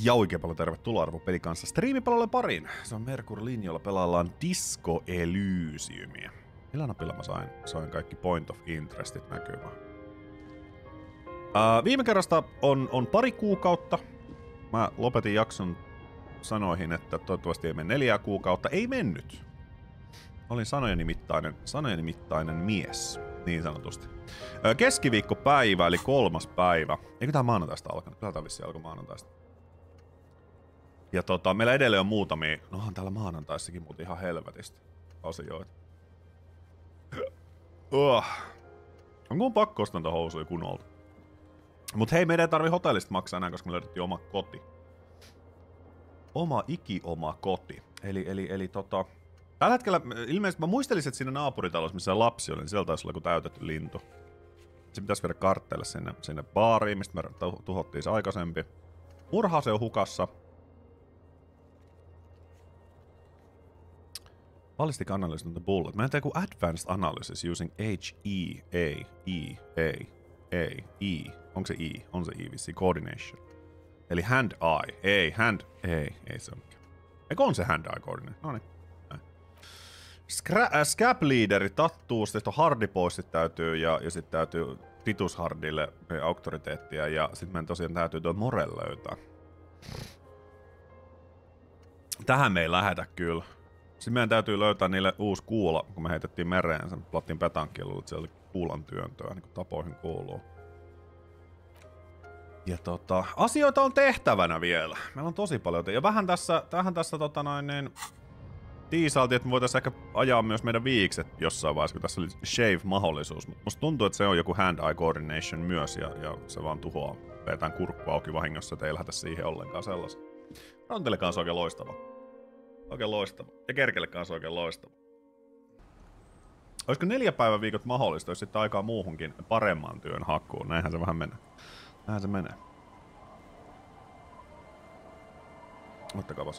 Ja oikein paljon tervetuloa Arvo Peli kanssa striimipalolle pariin. Se on Merkur-linjoilla, pelaillaan Disco Elysiumia. Millä napilla mä sain kaikki point of interestit näkymään? Viime kerrasta on pari kuukautta. Mä lopetin jakson sanoihin, että toivottavasti ei mene 4 kuukautta. Ei mennyt. Olin sanojen mittainen mies, niin sanotusti. Keskiviikkopäivä, eli 3. päivä. Eikö tää maanantaista alkanut? Kyllä tää vissiin alkoi maanantaista. Ja meillä edelleen on muutamia, nohan täällä maanantaissakin muuten ihan helvetistä asioita. On kun pakko ostaa noita housuja kunolta. Mut hei, meidän ei tarvi hotellista maksaa enää, koska me löydettiin oma koti. Oma koti. Eli tällä hetkellä ilmeisesti mä muistelisin, että siinä naapuritalossa, missä lapsi oli, niin siellä taisi olla joku täytetty lintu. Se pitäisi viedä kartteille sinne baariin, mistä me tuhottiin se aikaisempi. Murhaus on hukassa. Ballistic analysis on the bullet. Meidän tehdään joku advanced analysis using H-E-A-E-E-A-E. Onko se E? On se E vissiin. Coordination. Eli hand-eye. Ei se on mikään. Eikö on se hand-eye coordination? Noniin. Scap leaderi tattuu, sitten hardi poistit täytyy ja sitten täytyy Titus Hardille auktoriteettia ja sitten meidän tosiaan täytyy tuo Morel löytää. Tähän me ei lähetä kyllä. Sitten meidän täytyy löytää niille uusi kuula, kun me heitettiin mereen sen plattin petankilla, että siellä oli kuulan työntöä, niin kuin tapoihin kuuluu. Ja asioita on tehtävänä vielä. Meillä on tosi paljon. Ja vähän tässä tiisailtiin, että me voitaisiin ehkä ajaa myös meidän viikset jossain vaiheessa, kun tässä oli shave-mahdollisuus. Musta tuntuu, että se on joku hand-eye coordination myös, ja se vaan tuhoaa. Vetään kurkku auki vahingossa, että ei lähdetä siihen ollenkaan sellaisen. Rontelle kanssa oikein loistava. Oikein loistava. Ja Kerkelle kanssa oikein loistava. Olisiko 4 päivän viikot mahdollista, jos sitten aikaa muuhunkin paremman työn hakuun? Näinhän se vähän menee. Näinhän se menee.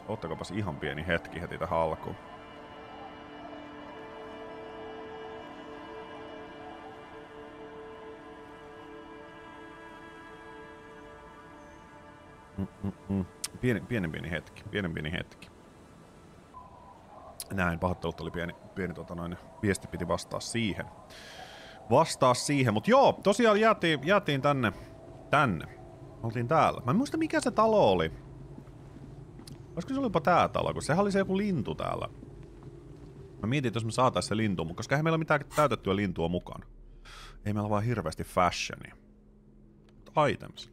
Ottakaapas ihan pieni hetki heti tähän alkuun. Pienen pieni hetki. Näin, pahoittelut oli pieni viesti piti vastaa siihen. Mut joo, tosiaan jäätiin tänne. Oltiin täällä. Mä en muista mikä se talo oli. Olisiko se olipa tää talo, kun sehän oli se joku lintu täällä. Mä mietin, että jos me saatais se lintu, koska eihän meillä ole mitään täytettyä lintua mukana. Ei meillä vaan hirveästi fashionia. Items.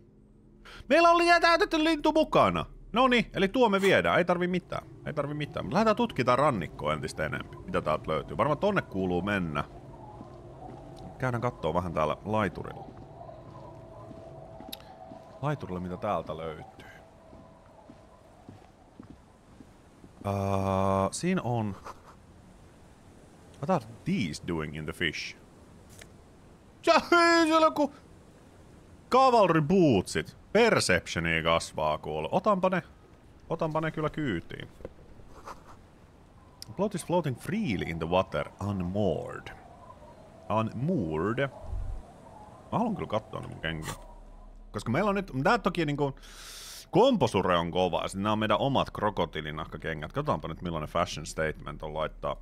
Meillä oli täytetty lintu mukana! Noniin, eli tuo me viedään, ei tarvi mitään. Lähdetään tutkitaan rannikkoa entistä enemmän, mitä täältä löytyy. Varmaan tonne kuuluu mennä. Käydään kattoo vähän täällä laiturilla. Laiturilla, mitä täältä löytyy. Siinä on... What are these doing in the fish? Siellä on joku... Cavalry bootsit. Perceptionia kasvaa kuule. Otanpa ne kyllä kyytiin. Plot is floating freely in the water unmoored. Mä haluan kyllä katsoa ne mun kenkiä. Koska meillä on nyt... Tää toki niinku... Komposure on kova ja nää on meidän omat krokotiilinahkakengät. Katsotaanpa nyt millainen fashion statement on laittaa.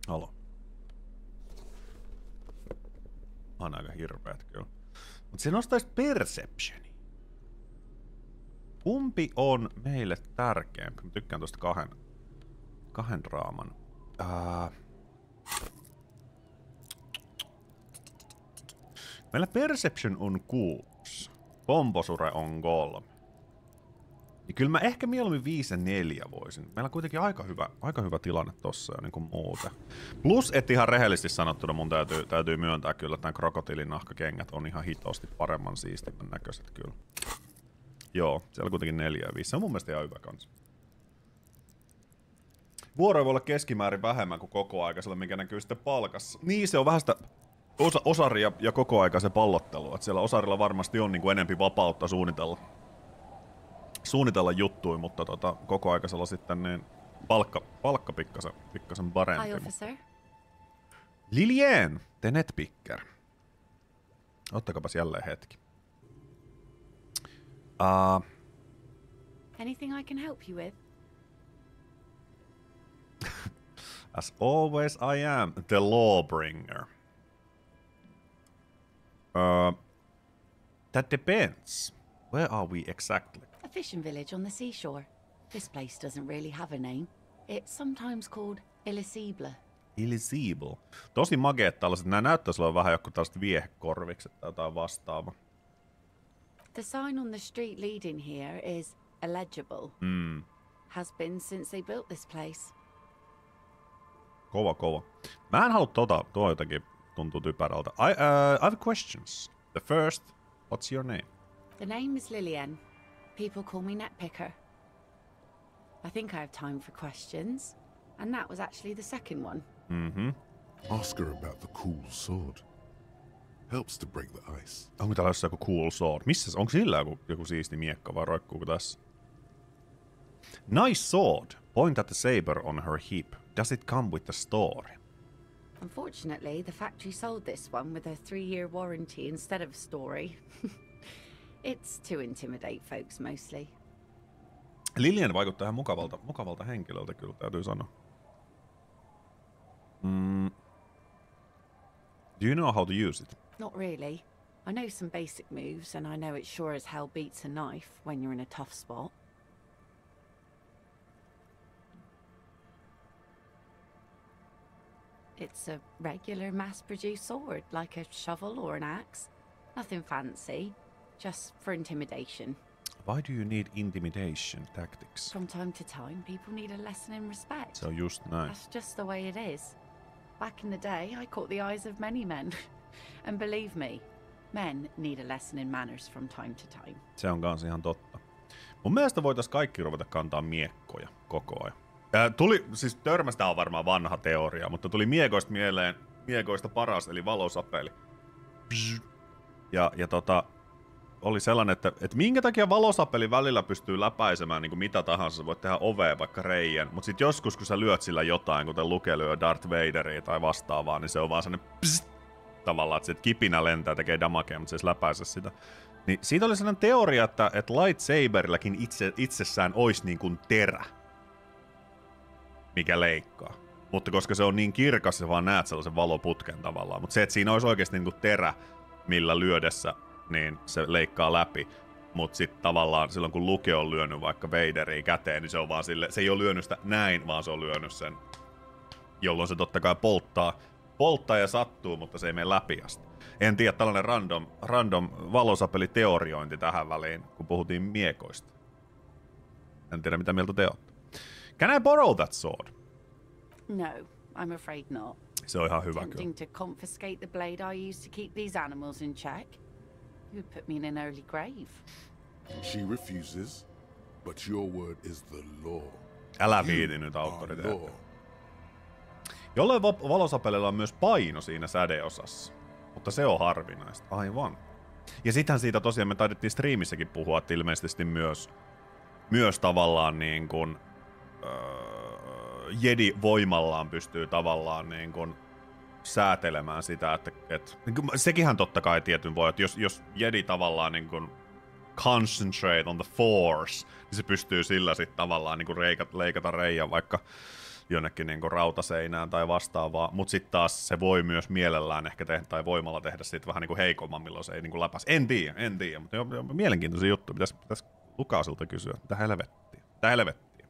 Halo. On aika hirveet kyllä. Mut se nostais perceptioni. Kumpi on meille tärkeämpi? Mä tykkään tosta kahden draaman. Meillä perception on 6. Komposure on 3. Ja kyllä mä ehkä mieluummin 5 ja 4 voisin. Meillä on kuitenkin aika hyvä tilanne tossa jo niinku muuten. Plus, et ihan rehellisesti sanottuna mun täytyy myöntää kyllä, että nämä krokotiilin nahkakengät on ihan hitosti paremman siistimän näköiset kyllä. Joo, siellä on kuitenkin 4 ja 5. Se on mun mielestä ihan hyvä kans. Vuoroja voi olla keskimäärin vähemmän kuin kokoaikaisella, mikä näkyy sitten palkassa. Niin, se on vähän sitä osari ja kokoaikaisen pallottelu. Et siellä osarilla varmasti on niinku enempi vapautta suunnitella juttuja, mutta kokoaikaisella sitten niin palkka pikkasen parempi. Lilien, the netpicker. Ottakapas jälleen hetki. Anything I can help you with? As always, I am the lawbringer. That depends. Where are we exactly? A fishing village on the seashore. This place doesn't really have a name. It's sometimes called Elysium. Elysium. Tosi makeet tällaiset. Nää näyttäisi olevan vähän joku tällaiset viehekorvikset tai jotain vastaavaa. The sign on the street leading here is illegible. Has been since they built this place. Kova. Mä en halua tuo jotenkin tuntuu typerältä. I have questions. The first, what's your name? The name is Lillian. People call me Netpicker. I think I have time for questions. And that was actually the second one. Ask her about the cool sword. Helps to break the ice. Onko täällä jossain joku cool sword? Missä? Onko sillä joku siisti miekka vai roikkuuko tässä? Nice sword. Point at the saber on her hip. Does it come with the story? Unfortunately, the factory sold this one with a 3-year warranty instead of a story. It's to intimidate folks mostly. Lillian vaikuttaa ihan mukavalta henkilöltä kyllä, täytyy sanoa. Do you know how to use it? Not really. I know some basic moves, and I know it sure as hell beats a knife when you're in a tough spot. It's a regular mass-produced sword, like a shovel or an axe. Nothing fancy, just for intimidation. Why do you need intimidation tactics? From time to time, people need a lesson in respect. Se on just näin. That's just the way it is. Back in the day, I caught the eyes of many men. And believe me, men need a lesson in manners from time to time. Se on kans ihan totta. Mun mielestä voitais kaikki ruveta kantaa miekkoja koko ajan. Siis törmästä on varmaan vanha teoria, mutta tuli miekoista mieleen miekoista paras, eli valosapeli. Ja oli sellainen, että minkä takia valosapeli välillä pystyy läpäisemään niin kuin mitä tahansa, voit tehdä oveen vaikka reijän, mutta sit joskus kun sä lyöt sillä jotain, kuten Luke lyö Darth Vaderia tai vastaavaa, niin se on vaan sellainen tavallaan, että se kipinä lentää tekee damagea, mutta se ei läpäise sitä. Niin siitä oli sellainen teoria, että lightsaberilläkin itsessään olisi niin kuin terä, mikä leikkaa. Mutta koska se on niin kirkas, sä vaan näet sellaisen valoputken tavallaan. Mutta se, että siinä olisi oikeasti niin kuin terä, millä lyödessä niin se leikkaa läpi. Mutta sitten tavallaan silloin, kun Luke on lyönyt vaikka Vaderia käteen, niin se on vaan sille, se ei ole lyönyt sitä näin, vaan se on lyönyt sen, jolloin se totta kai polttaa ja sattuu, mutta se ei mene läpi asti. En tiedä, tällainen random valosapeliteoriointi tähän väliin, kun puhuttiin miekoista. En tiedä, mitä mieltä te olette. Can I borrow that sword? No, I'm afraid not. Se on ihan hyvä kyllä. Tempting to confiscate the blade I used to keep these animals in check. You would put me in an early grave. She refuses, but your word is the law. Älä viiti nyt auktoriteettia. Jollain valosapelilla on myös paino siinä sädeosassa, mutta se on harvinaista. Aivan. Ja sittenhän siitä tosiaan me taidettiin striimissäkin puhua, että ilmeisesti myös tavallaan niin kuin Jedi voimallaan pystyy tavallaan niin kuin säätelemään sitä, että sekinhän totta kai tietyn voi, että jos Jedi tavallaan niin kuin concentrate on the force, niin se pystyy sillä sitten tavallaan niin kuin leikata reijän vaikka jonnekin niin kuin rautaseinään tai vastaavaa, mutta sitten taas se voi myös mielellään ehkä tehdä tai voimalla tehdä siitä vähän niin kuin heikomman, milloin se ei niin kuin läpäisi. En tiedä, mutta mielenkiintoisia juttuja. Pitäisi Lukasilta kysyä, mitä helvettiä.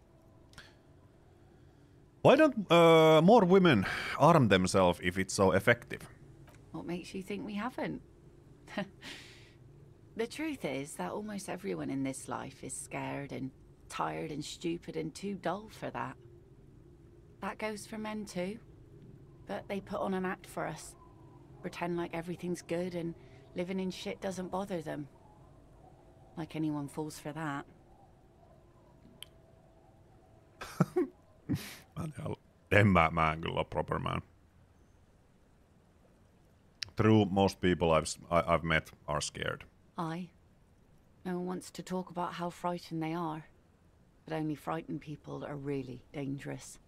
Why don't more women arm themselves if it's so effective? What makes you think we haven't? The truth is that almost everyone in this life is scared and tired and stupid and too dull for that. That goes for men too. But they put on an act for us. Pretend like everything's good and living in shit doesn't bother them. Like anyone falls for that. Mä en kyllä ole proper man. True, most people I've met are scared. No one wants to talk about how frightened they are. But only frightened people are really dangerous.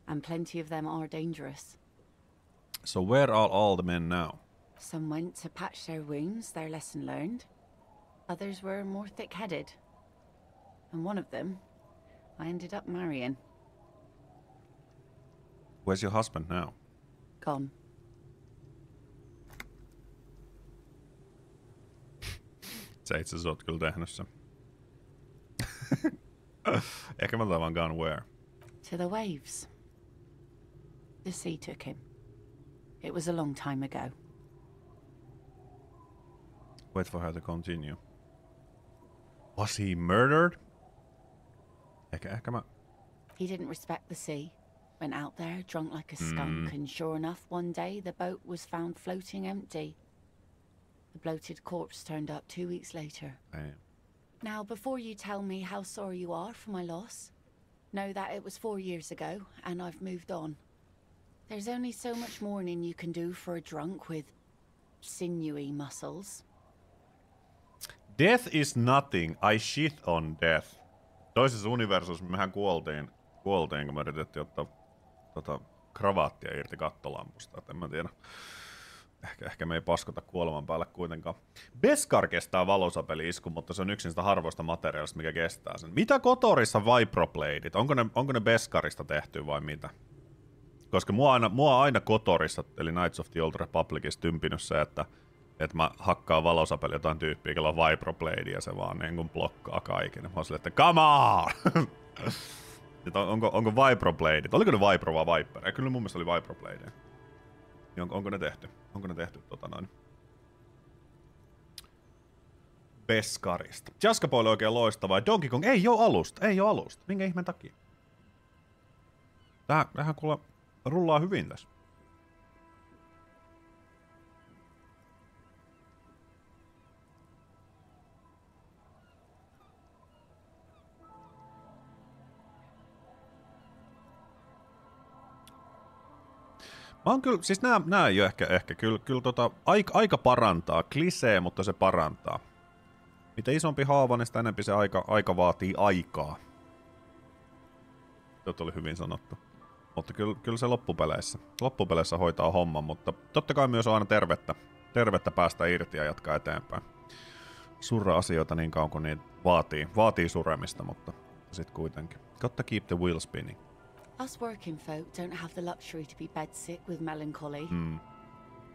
And plenty of them are dangerous. So where are all the men now? Some went to patch their wounds, their lesson learned. Others were more thick-headed. And one of them, I ended up marrying. Where's your husband now? Gone. Sä itse asiassa oot kyllä tehnyt sen. Ehkä mä otan vaan gone where. To the waves. The sea took him. It was a long time ago. Wait for her to continue. Was he murdered? Ehkä mä... He didn't respect the sea. Went out there drunk like a skunk, and sure enough, one day the boat was found floating empty. The bloated corpse turned up 2 weeks later. Damn. Now, before you tell me how sorry you are for my loss, know that it was 4 years ago, and I've moved on. There's only so much mourning you can do for a drunk with sinewy muscles. Death is nothing. I shit on death. Toisessa universumissa mehän kuoltiin, kun me yritettiin ottaa kravaattia irti kattolampusta. Et en mä tiedä. Ehkä me ei paskota kuoleman päälle kuitenkaan. Beskar kestää valosapeli-iskun, mutta se on yksin sitä harvoista materiaalista, mikä kestää sen. Mitä Kotorissa Vibropladeit? Onko ne Beskarista tehty vai mitä? Koska mua on aina Kotorissa, eli Knights of the Old Republicissa tympinyt se, että mä hakkaan valosapeli jotain tyyppiä, jolla on Vibroblade ja se vaan niin kuin blokkaa kaiken. Mä oon silleen, että come on! onko Vibrobladeit? Oliko ne Vibro vai Viper? Kyllä mun mielestä oli Vibroblade. Onko ne tehty? Beskarista. Jaskaboy oli oikein loistava. Donkey Kong ei oo alusta. Minkä ihmeen takia? Tämähän kuule rullaa hyvin tässä. Mä oon kyllä, siis nää ei oo ehkä kyllä aika parantaa. Klisee, mutta se parantaa. Mitä isompi haava, niin sitä enemmän se aika vaatii aikaa. Tuo oli hyvin sanottu. Mutta kyllä se loppupeleissä hoitaa homman, mutta totta kai myös on aina tervettä päästä irti ja jatkaa eteenpäin. Surra asioita niin kauan kuin niitä vaatii suremista, mutta sit kuitenkin. Gotta keep the wheel spinning. Us working folk don't have the luxury to be bedsick with melancholy.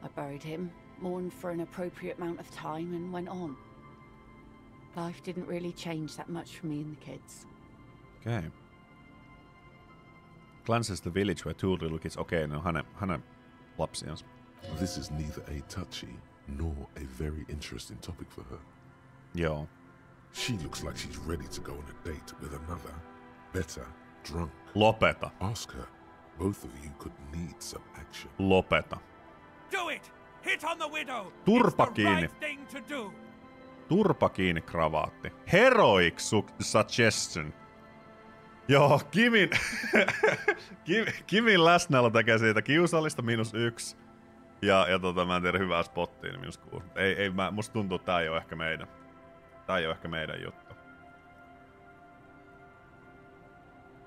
I buried him, mourned for an appropriate amount of time, and went on. Life didn't really change that much for me and the kids. Okay. Glances the village where two little kids... Okei, no hänen lapsiansa. This is neither a touchy nor a very interesting topic for her. Joo. She looks like she's ready to go on a date with another, better, drunk. Lopeta. Ask her. Both of you could need some action. Lopeta. Do it! Hit on the widow! Turpa It's the kiinni. right thing to do. Turpa kiinni kravaatti. Heroic suggestion. Joo, Kimin läsnäolo tekee siitä kiusallista -1. Ja mä en tiedä hyvää spottia, niin -6. Musta tuntuu, että tää ei oo ehkä meidän juttu.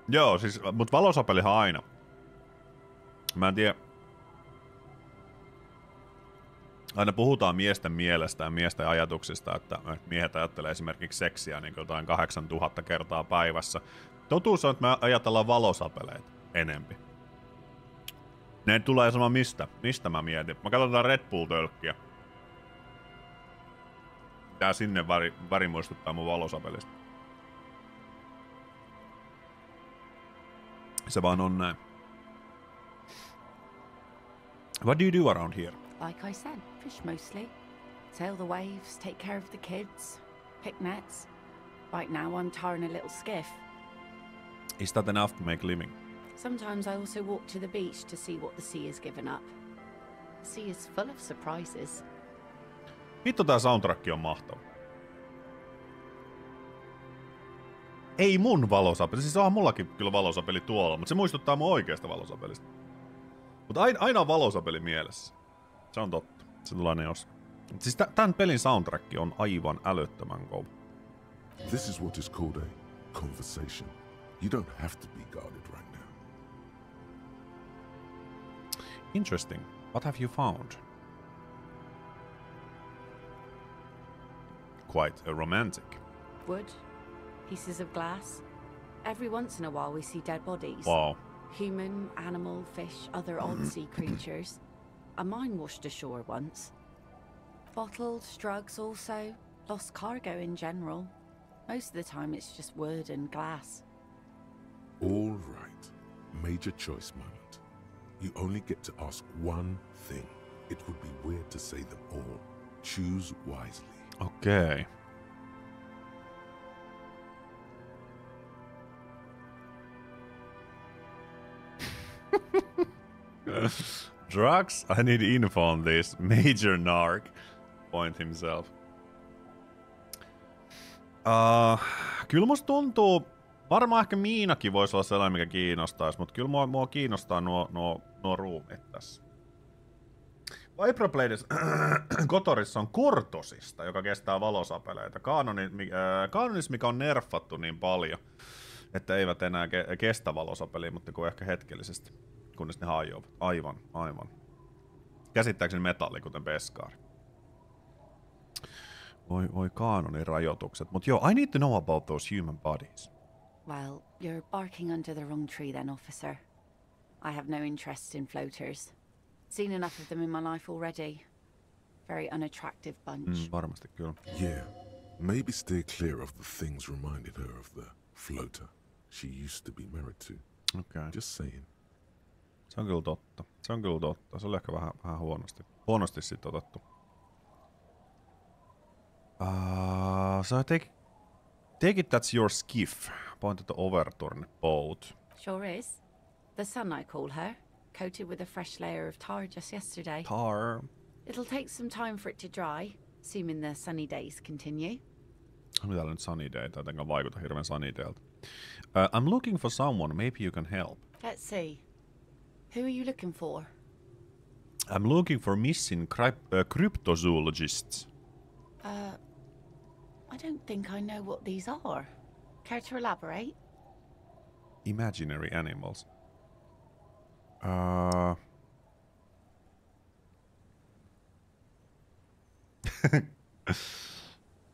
Joo, siis, mut valosapelihan aina. Mä en tiedä. Aina puhutaan miesten mielestä ja miesten ajatuksista, että miehet ajattelee esimerkiksi seksiä niin jotain 8000 kertaa päivässä. Totuus on, että me ajatellaan valosapeleita enempi. Ne tulee sama mistä mä mietin. Mä katsotaan Red Bull-tölkkiä. Tää sinne väri muistuttaa mun valosapelista. Se vaan on näin. What do you do around here? Like I said, fish mostly. Sail the waves, take care of the kids, pick nets. Right now I'm tarring a little skiff. Is that enough to make a living? Sometimes I also walk to the beach to see what the sea has given up. The sea is full of surprises. Vittu tää soundtrack on mahtava. Ei mun valosapeli, siis onhan mullakin kyllä valosapeli tuolla, mutta se muistuttaa mun oikeasta valosapelista. Mutta aina on valosapeli mielessä. Se on totta. Se tulee osa. Siis tän pelin soundtrack on aivan älyttömän kova. This is what is called a conversation. You don't have to be guarded right now. Interesting. What have you found? Quite romantic. Wood, pieces of glass. Every once in a while we see dead bodies. Wow. Human, animal, fish, other odd sea creatures. A mine washed ashore once. Bottles, drugs also. Lost cargo in general. Most of the time it's just wood and glass. All right. Major choice moment. You only get to ask one thing. It would be weird to say them all. Choose wisely. Okei. Drugs? I need info on this. Major narc. Point himself. Kyllä musta tuntuu... Varmaan ehkä Miinakin voisi olla sellainen, mikä kiinnostaisi, mutta kyllä mua kiinnostaa nuo ruumit tässä. Vibrobladers Kotorissa on Kurtosista, joka kestää valosapeleita. Kaanonis, mikä on nerfattu niin paljon, että eivät enää kestä valosapeliä, mutta kuin ehkä hetkellisesti, kunnes ne hajoavat. Aivan. Käsittääkseni metalli, kuten peskaari. Voi Kaanonin rajoitukset. Mutta joo, I need to know about those human bodies. Well, you're barking under the wrong tree then, officer. I have no interest in floaters. Seen enough of them in my life already. Very unattractive bunch. Varmasti kyllä. Yeah. Maybe stay clear of the things reminded her of the floater she used to be married to. Okay. Just saying. Se on kyllä totta. Se oli ehkä vähän huonosti sit otettu. So I take it that's your skiff. Point at the overturned boat. Sure is. The Sun, I call her. Coated with a fresh layer of tar just yesterday. Tar. It'll take some time for it to dry, assuming the sunny days continue. Mitä nyt sunny day? Tai jotenkaan vaikuta hirveän sunny daylta. I'm looking for someone. Maybe you can help. Let's see. Who are you looking for? I'm looking for missing cryptozoologists. I don't think I know what these are. Care to elaborate? Imaginary animals.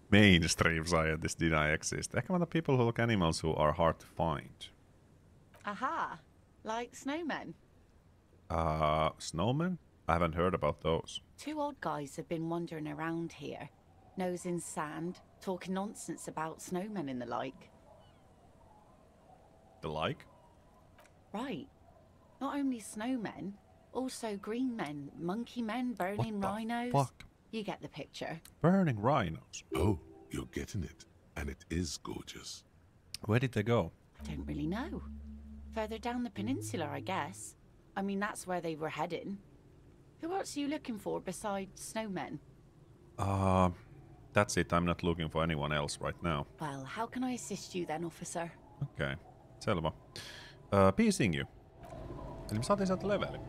Mainstream scientists deny exist. Ehkä the people who look animals who are hard to find. Aha! Like snowmen. Snowmen? I haven't heard about those. Two odd guys have been wandering around here. Nose in sand, talking nonsense about snowmen and the like. The like? Right. Not only snowmen, also green men, monkey men, burning rhinos. Fuck? You get the picture. Burning rhinos. Oh, you're getting it. And it is gorgeous. Where did they go? I don't really know. Further down the peninsula, I guess. I mean, that's where they were heading. Who else are you looking for besides snowmen? That's it. I'm not looking for anyone else right now. Well, how can I assist you then, officer? Okay. Selvä. Piecing you. Eli me saatiin sieltä leveli.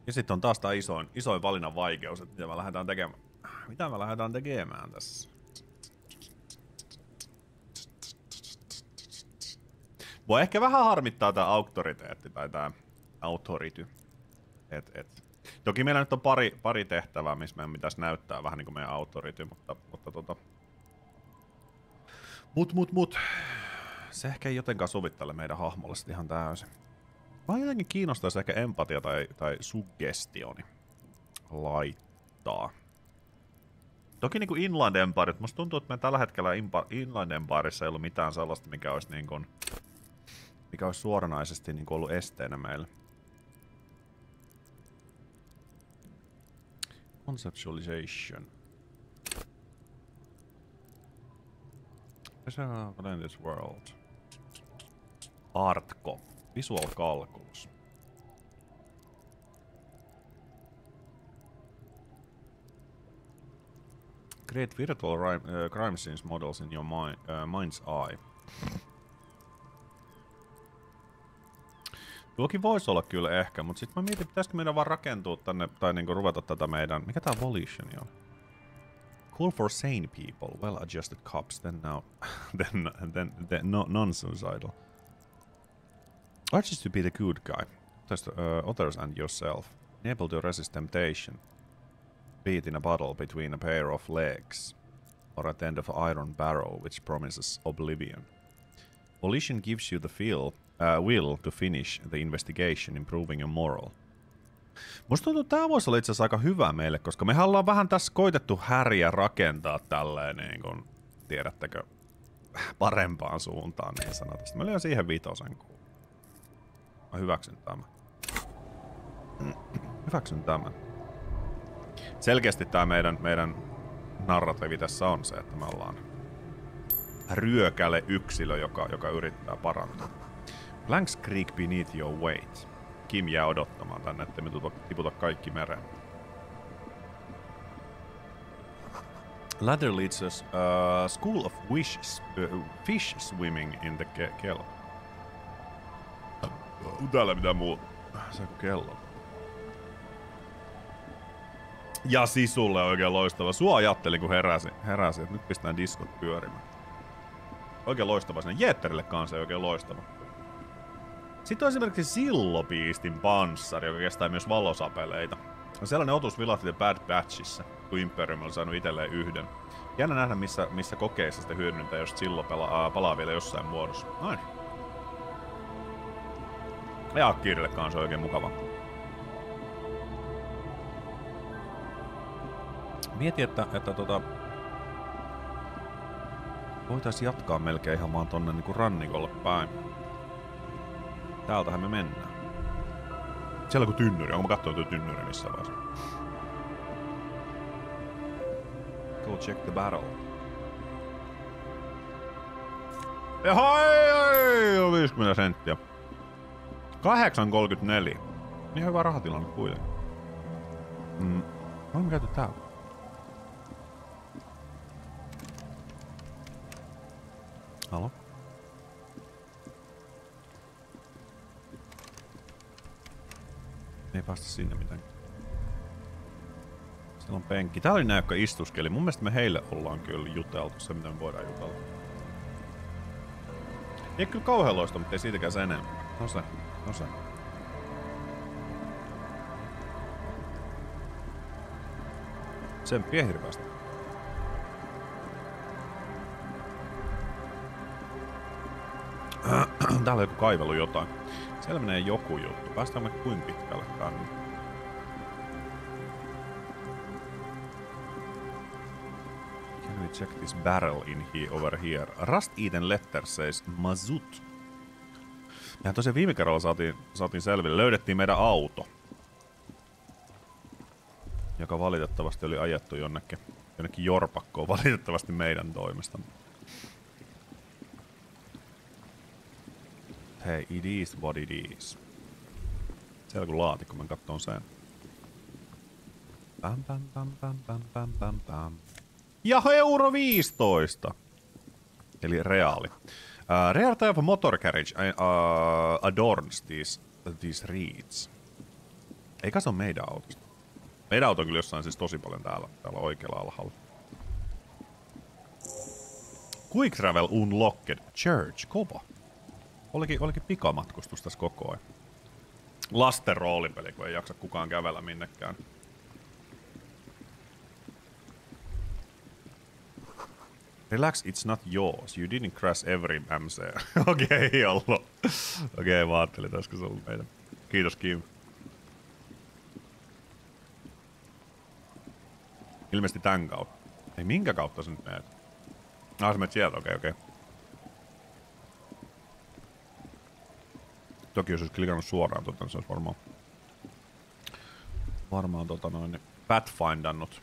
Ja sitten on taas tää isoin valinnan vaikeus, että mitä me lähdetään tekemään tässä. Voi ehkä vähän harmittaa tää auktoriteetti tai tää authority. Toki meillä nyt on pari tehtävää, missä meidän pitäisi näyttää vähän niinku meidän authority, mutta se ehkä ei jotenkaan sovittele meidän hahmolle sit ihan täysin. Vaan jotenkin kiinnostaisi ehkä empatia tai suggestioni laittaa. Toki niinku Inland Empire, musta tuntuu, että me tällä hetkellä Inland Empireissa ei ollut mitään sellaista, mikä olisi suoranaisesti niinku ollut esteenä meille. Conceptualization. In this world. Artco. Visual calculus. Create virtual crime scenes models in your mind's eye. Tuokin voisi olla kyllä ehkä, mutta sitten mä mietin, pitäisikö meidän vaan rakentua tänne, tai niinku ruveta tätä meidän... Mikä tää volition on? Call for sane people, well-adjusted cops, then non-suicidal. Urges to be the good guy. Others and yourself. Able to resist temptation. Beat in a bottle between a pair of legs. or at the end of an iron barrow, which promises oblivion. Volition gives you the will to finish the investigation, improving your moral. Musta tuntuu, että tää voisi olla itse asiassa aika hyvä meille, koska mehän ollaan vähän tässä koitettu häriä rakentaa tälleen, niin kun, tiedättekö, parempaan suuntaan niin sanotusti. Mä lyön siihen 5. Mä hyväksyn tämän. Hyväksyn tämän. Selkeästi tää meidän narratiivi tässä on se, että me ollaan ryökäle yksilö, joka yrittää parantua. Planks creak beneath your weight. Kim jää odottamaan tänne, ettei me tiputa kaikki mereen. Ladder leads us school of fish swimming in the kello. Täällä mitään muuta. Se on kello. Ja Sisulle oikein loistava. Sua ajattelin kun heräsi, että nyt pistetään diskot pyörimään. Oikein loistava. Sinne Jeetterille kanssa oikein loistava. Sitten on esimerkiksi Sillopiistin panssari, joka kestää myös valosapeleita. On sellainen otus vilahti The Bad Batchissa, kun Imperium on saanut itselleen 1. Jännä nähdä, missä kokeissa sitten hyödyntää, jos Sillo palaa vielä jossain muodossa. Noin. Ja Kirille kanssa on oikein mukava. Mietin, että voitaisiin jatkaa melkein ihan vaan tonne niinku rannikolle päin. Täältähän me mennään. Siellä on tynnyri. Onko mä katsoin tuo tynnyri missään vaiheessa? Go check the barrel. Ja on 50 senttiä. 8,34. Niin hyvä rahatilanne kuitenkin. Olemme käyty täällä. Halo? Ei päästä sinne mitenkään. Siellä on penkki. Täällä oli nää, jotka istuskeli. Mun mielestä me heille ollaan kyllä juteltu se, mitä me voidaan jutella. Ei kyllä kauhean loista, mutta ei siitäkään se enemmän. No se. Tsemppiä hirveästi. Täällä on joku kaivelu jotain. Siellä menee joku juttu. Päästään me kuinka pitkälle tänne. Can we check this barrel in over here? Rust Eaten Letter says Mazut. Ja tosiaan viime kerralla saatiin selville. Löydettiin meidän auto. Joka valitettavasti oli ajettu jonnekin jorpakkoon. Valitettavasti meidän toimesta. Hei, it is what it is. Siellä kun laatikko, mä katson sen. Pam. Ja euro 15! Eli reaali. Rare type of motor carriage adorns these reeds. Eikä se on meidän autosta. Meidän auto on kyllä jossain siis tosi paljon täällä oikealla alhaalla. Quick travel unlocked. Church. Kova. Olikin pikamatkustus tässä koko ajan. Lasten roolipeli, kun ei jaksa kukaan kävellä minnekään. Relax, it's not yours. You didn't crash every MC. Okei, ollut. Okei, mä ajattelin, että olisiko se ollut meidän. Kiitos, Kim. Ilmeisesti tän kautta. Ei, minkä kautta sä nyt meet? Sä menet sieltä, okei. Toki jos olisi klikannut suoraan niin se olisi varmaan pathfindannut.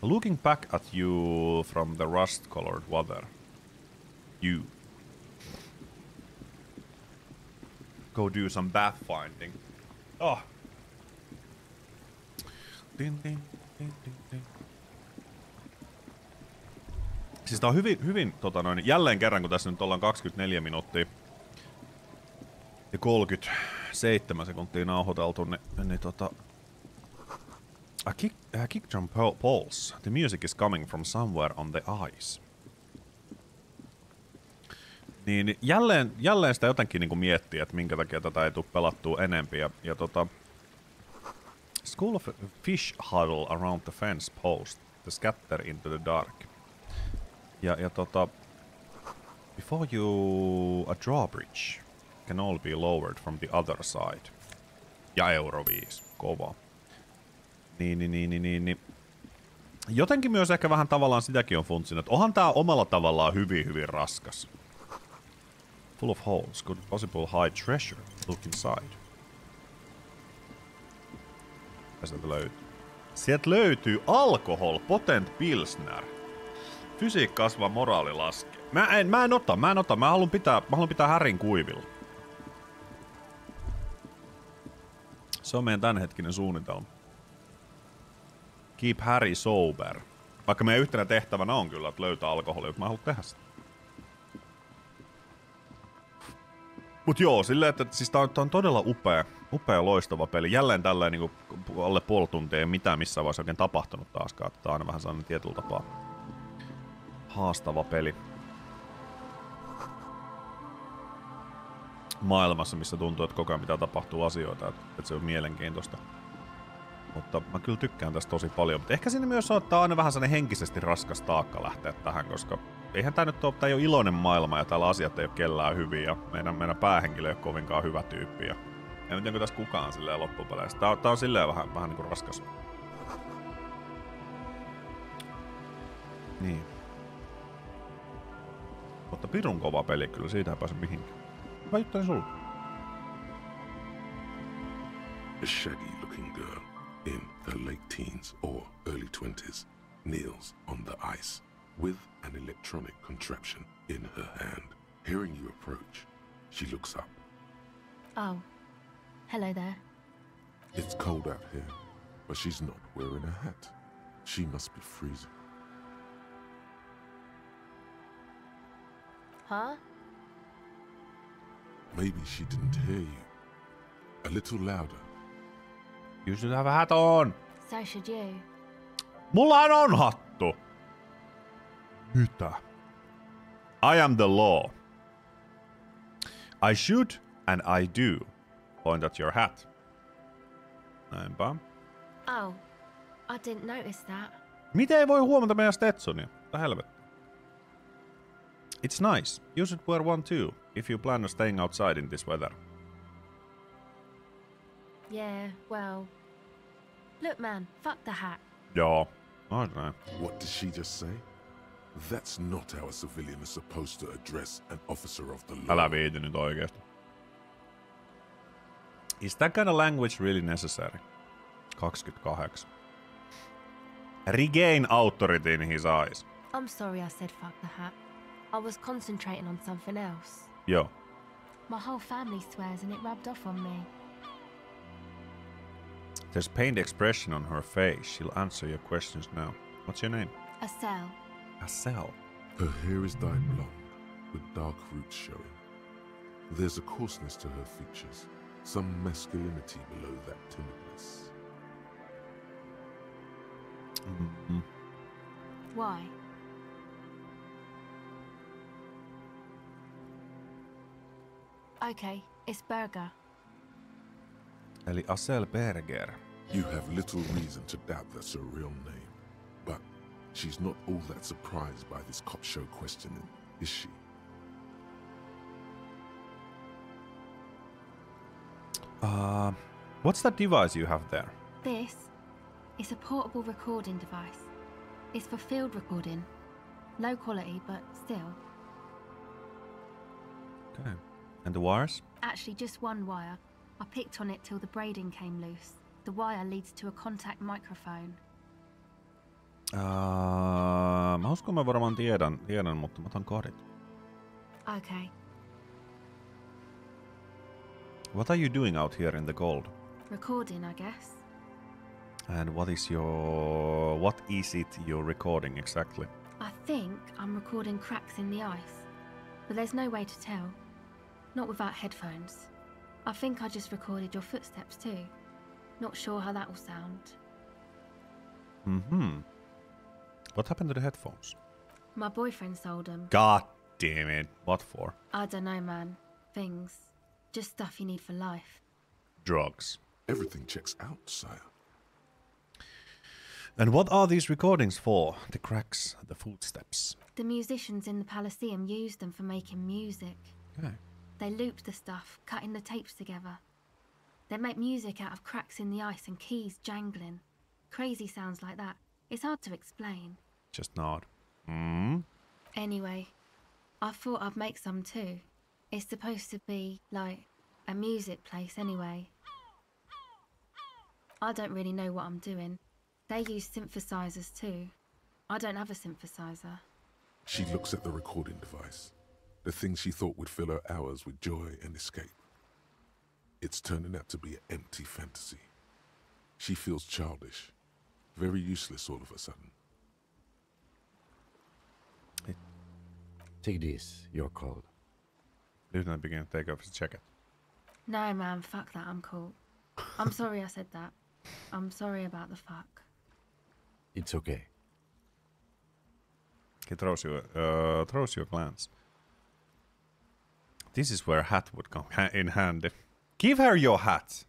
Looking back at you from the rust-colored water. You. Go do some pathfinding. Oh. Din. Siis tää on hyvin jälleen kerran kun tässä nyt ollaan 24 minuuttia ja 37 sekuntia nauhoiteltu, niin a kick drum pulse. The music is coming from somewhere on the ice. Niin jälleen sitä jotenkin niinku miettii, että minkä takia tätä ei tule pelattua enempi. Ja School of Fish huddle around the fence post. the scatter into the dark. Ja before you... A drawbridge can all be lowered from the other side. Ja euro 5. Kova. Niin. Jotenkin myös ehkä vähän tavallaan sitäkin on funtsinut, että onhan tää omalla tavallaan hyvin raskas. Full of holes. Could possible hide treasure. Look inside. Ja sieltä löytyy. Sieltä löytyy alkohol, potent pilsner. Fysiikka kasvaa, moraali laskee. Mä en ota. Mä haluan pitää Harryn kuivilla. Se on meidän tämänhetkinen suunnitelma. Keep Harry sober. Vaikka meidän yhtenä tehtävänä on kyllä, että löytää alkoholia, mutta mä haluan tehdä sitä. Mut joo, silleen, että siis tää on todella upea loistava peli. Jälleen tälleen niinku alle puoli tuntia ei mitään missään vaiheessa oikein tapahtunut taaskaan. Tää on aina vähän sellainen tietyllä tapaa haastava peli. Maailmassa, missä tuntuu, että koko ajan pitää tapahtuu asioita, että se on mielenkiintoista. Mutta mä kyllä tykkään tästä tosi paljon. Mutta ehkä siinä myös on, että tää on aina vähän sellainen henkisesti raskas taakka lähteä tähän, koska eihän tää nyt ole, tää ei ole iloinen maailma ja täällä asiat ei ole kellään hyvin ja meidän päähenkilö ei ole kovinkaan hyvä tyyppi. Ja en tiedä, tässä kukaan silleen loppupeleissä. Tää on silleen vähän niinku raskas. Niin. Mutta pirun kova peli kyllä, siitä ei pääse mihinkään. Mä juttelin sulle. A shaggy-looking girl in her late teens or early 20s kneels on the ice with an electronic contraption in her hand. Hearing you approach, she looks up. Oh, hello there. It's cold out here, but she's not wearing a hat. She must be freezing. Huh? Maybe she didn't hear you. A little louder. You should have a hat on. So should you. Mullahan on hattu. Mitä? I am the law. I should and I do. Point at your hat. Näinpä. Oh, I didn't notice that. Miten ei voi huomata meidän Stetsonia? Mitä helvettiä? It's nice. You should wear one too, if you plan on staying outside in this weather. Yeah, well... Look man, fuck the hat. Joo. I don't know. What did she just say? That's not how a civilian is supposed to address an officer of the law. Älä viiti nyt oikeesti. Is that kind of language really necessary? 28. Regain authority in his eyes. I'm sorry I said fuck the hat. I was concentrating on something else. Joo. My whole family swears and it rubbed off on me. There's pained expression on her face. She'll answer your questions now. What's your name? Estelle. Estelle. Her hair is dyed blonde, with dark roots showing. There's a coarseness to her features, some masculinity below that timidness. Mm-hmm. Why? Okay, it's Berger. Eli Asel Berger. You have little reason to doubt that's her real name, but she's not all that surprised by this cop show questioning, is she? What's that device you have there? This is a portable recording device. It's for field recording. Low quality, but still. Okay. And the wires? Actually, just one wire. I picked on it till the braiding came loose. The wire leads to a contact microphone. Mä uskon mä varmaan tiedän, mutta mä otan koodit. Okay. What are you doing out here in the cold? Recording, I guess. And what is it you're recording exactly? I think I'm recording cracks in the ice. But there's no way to tell. Not without headphones. I think I just recorded your footsteps too. Not sure how that will sound. Mm-hmm. What happened to the headphones? My boyfriend sold them. God damn it. What for? I don't know, man. Things. Just stuff you need for life. Drugs. Everything checks out, sire. And what are these recordings for? The cracks, the footsteps. The musicians in the Palaceum used them for making music. Okay. They looped the stuff, cutting the tapes together. They make music out of cracks in the ice and keys jangling. Crazy sounds like that. It's hard to explain. Just nod. Hmm? Anyway, I thought I'd make some too. It's supposed to be, like, a music place anyway. I don't really know what I'm doing. They use synthesizers too. I don't have a synthesizer. She looks at the recording device, the thing she thought would fill her hours with joy and escape. It's turning out to be an empty fantasy. She feels childish, very useless all of a sudden. Take this, you're cold. Lieutenant began to take off his jacket. No, man, fuck that, I'm cool. I'm sorry I said that. I'm sorry about the fuck. It's okay. He throws you a glance. This is where a hat would come in handy. Give her your hat!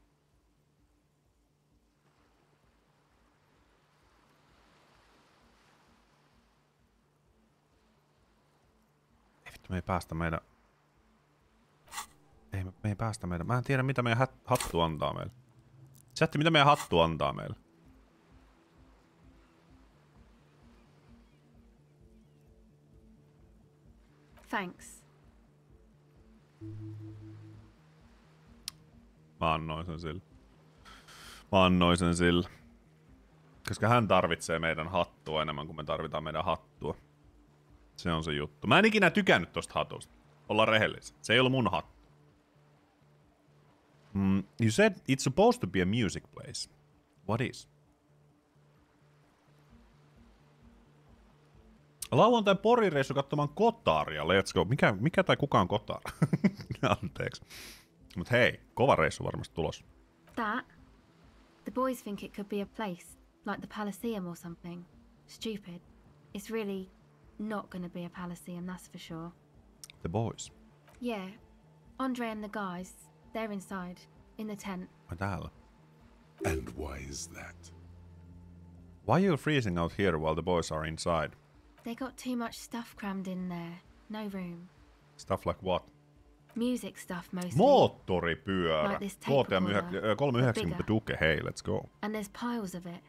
Ei vittu, me ei päästä meidän... me ei päästä meidän... Mä en tiedä, mitä meidän hattu antaa meille. Chatti, mitä meidän hattu antaa meille? Thanks. Mä annoin sen sille. Koska hän tarvitsee meidän hattua enemmän kuin me tarvitaan meidän hattua. Se on se juttu. Mä en ikinä tykännyt tosta hatusta. Ollaan rehellisiä. Se ei ollut mun hattu. You said it's supposed to be a music place. What is? Lauantain Porireissu katsomaan Kotaria. Let's go. Mikä tai kuka on Kotar? Anteeksi. Mut hei, kova reissu varmasti tulos. That? The boys think it could be a place, like the Palaceum or something. Stupid. It's really not gonna be a Palaceum, that's for sure. The boys? Yeah. Andre and the guys, they're inside, in the tent. Ai täällä. And why is that? Why are you freezing out here while the boys are inside? They got too much stuff crammed in there. No room. Stuff like what? Music stuff mostly. Moottoripyörä. Like this tape recorder, 390 but Duke. Hei, let's go. And there's piles of it.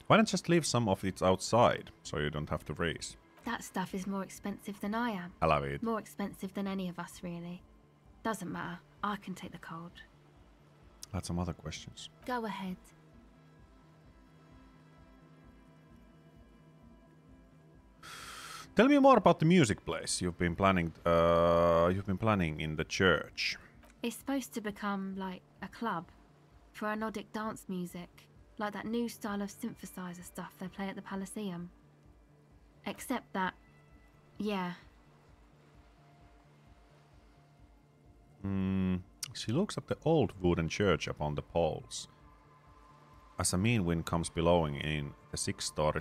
Why don't just leave some of it outside, so you don't have to freeze? That stuff is more expensive than I am. Älä viit. More expensive than any of us, really. Doesn't matter. I can take the cold. I had some other questions. Go ahead. Tell me more about the music place you've been planning in the church. It's supposed to become like a club for anodic dance music, like that new style of synthesizer stuff they play at the Palaceum. Except that, yeah. She looks at the old wooden church upon the poles. As a mean wind comes blowing in, the six-story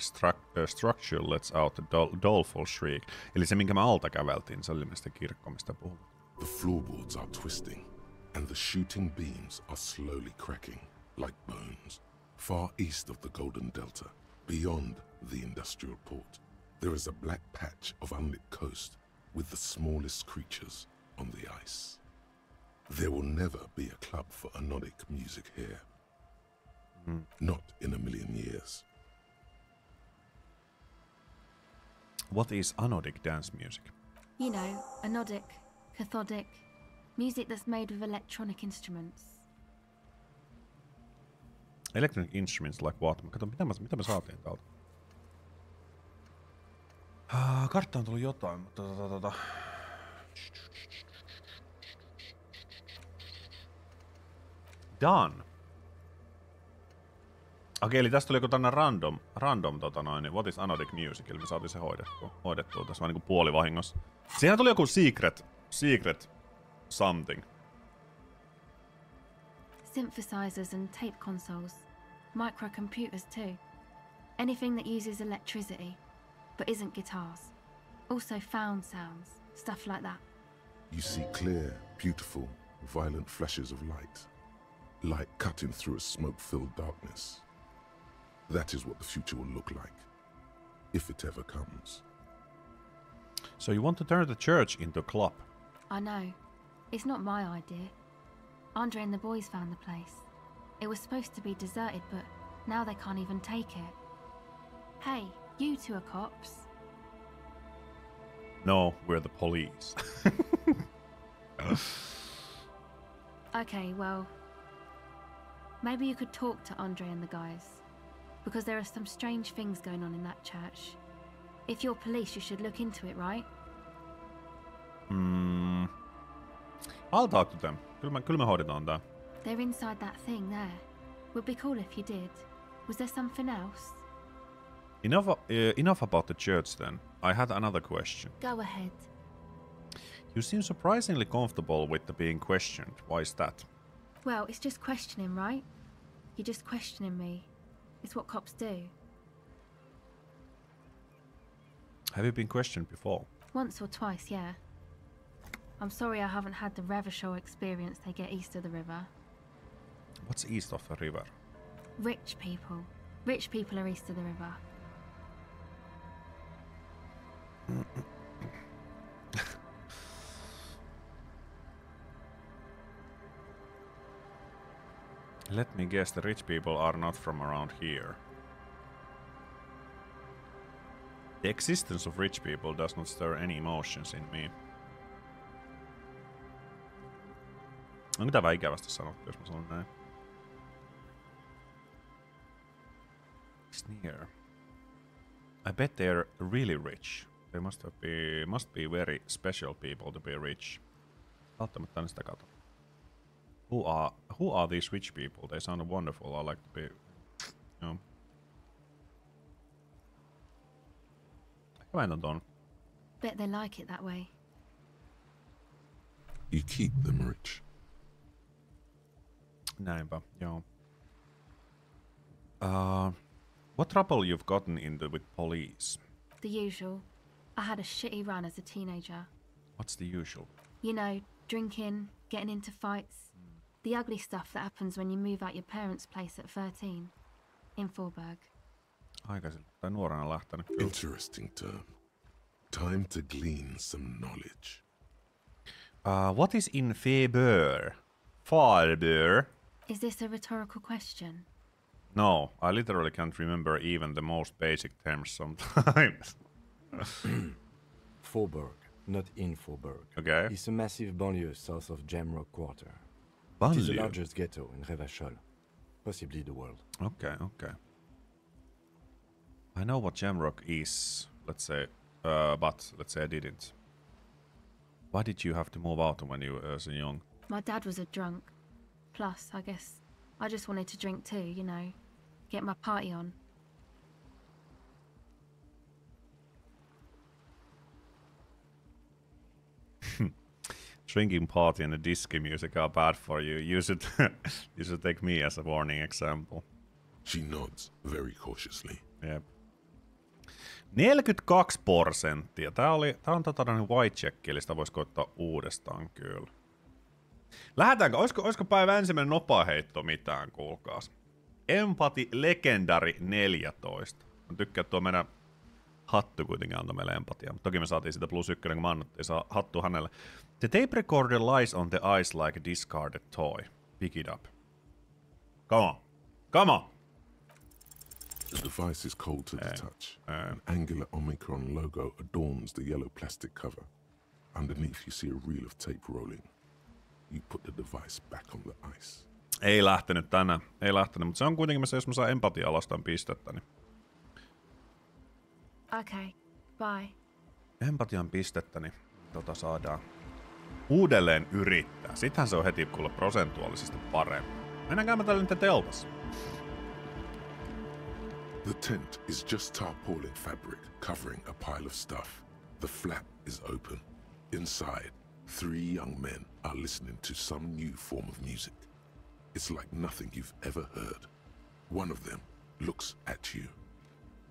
structure lets out a doleful shriek. Eli se, minkä me alta käveltiin, se oli ilmeisesti kirkko, mistä puhumme. The floorboards are twisting, and the shooting beams are slowly cracking, like bones. Far east of the Golden Delta, beyond the industrial port, there is a black patch of unlit coast with the smallest creatures on the ice. There will never be a club for anodic music here. Not in a million years. What is anodic dance music? You know, anodic, cathodic, music that's made with electronic instruments. Electronic instruments like what? Mä katson, mitä me saatiin täältä. Kartta on tullut jotain, mutta Done. Okei, eli tästä tuli joku tänne random niin what is anodic music, eli me saatiin se hoidettua tässä vaan niinku puolivahingossa. Siinä tuli joku secret something. Synthesizers and tape consoles. Microcomputers too. Anything that uses electricity, but isn't guitars. Also found sounds, stuff like that. You see clear, beautiful, violent flashes of light. Light cutting through a smoke-filled darkness. That is what the future will look like, if it ever comes. So you want to turn the church into a club? I know. It's not my idea. Andre and the boys found the place. It was supposed to be deserted, but now they can't even take it. Hey, you two are cops. No, we're the police. Okay, well, maybe you could talk to Andre and the guys, because there are some strange things going on in that church. If you're police, you should look into it, right? I'll talk to them. Kyllä me hoidetaan tää. They're inside that thing there. Would be cool if you did. Was there something else? Enough about the church then. I had another question. Go ahead. You seem surprisingly comfortable with the being questioned. Why is that? Well, it's just questioning, right? You're just questioning me. It's what cops do. Have you been questioned before? Once or twice, yeah. I'm sorry I haven't had the Revachol experience they get east of the river. What's east of the river? Rich people. Rich people are east of the river. Let me guess, the rich people are not from around here. The existence of rich people does not stir any emotions in me. Onko tää vähän ikävästi sanottu, jos mä sanon näin? Sneer. I bet they're really rich. They must be very special people to be rich. Välttämättä en sitä kato. Who are these rich people? They sound wonderful. I like to be, you know. Mä en ton. Bet they like it that way. You keep them rich. Näinpä, joo. What trouble you've gotten into with police? The usual. I had a shitty run as a teenager. What's the usual? You know, drinking, getting into fights. The ugly stuff that happens when you move out your parents' place at 13. In Forberg. Aikaisin tai nuorena lähtenyt. Interesting term. Time to glean some knowledge. What is in Feber? Farber? Is this a rhetorical question? No, I literally can't remember even the most basic terms sometimes. Faubourg, not in Faubourg. Okay. It's a massive banlieue south of Jamrock Quarter. It is the largest ghetto in Revachol, possibly the world. Okay, okay. I know what Jamrock is, let's say, but let's say I didn't. Why did you have to move out when you were so young? My dad was a drunk. Plus, I guess I just wanted to drink too, you know. Get my party on. Drinking party and the disco music are bad for you. You should take me as a warning example. She nods very cautiously. Yep. 42%. Tää on white-check, eli sitä voisi koittaa uudestaan kyllä. Lähdetäänkö? Olisiko päivä ensimmäinen nopaheitto mitään, kuulkaas? Empati Legendary 14. Mä tykkään, tuo meidän hattu kuitenkin antoi meille empatiaa. Toki me saatiin sitä +1, kun me annettiin hattu hänelle. The tape recorder lies on the ice like a discarded toy. Pick it up. Come on. Come on! The device is cold to the touch. An angular Omicron logo adorns the yellow plastic cover. Underneath you see a reel of tape rolling. You put the device back on the ice. Ei lähtenyt tänään. Ei lähtenyt, mutta se on kuitenkin, jos mä saan empatia-alastaan pistettä, niin... Okay, bye. Empatian pistettä, niin saadaan uudelleen yrittää. Sittenhän se on heti kuule prosentuaalisesti parempi. Mennäänkö me tälle nyt teltassa? The tent is just tarpaulin fabric covering a pile of stuff. The flap is open. Inside, 3 young men are listening to some new form of music. It's like nothing you've ever heard. One of them looks at you.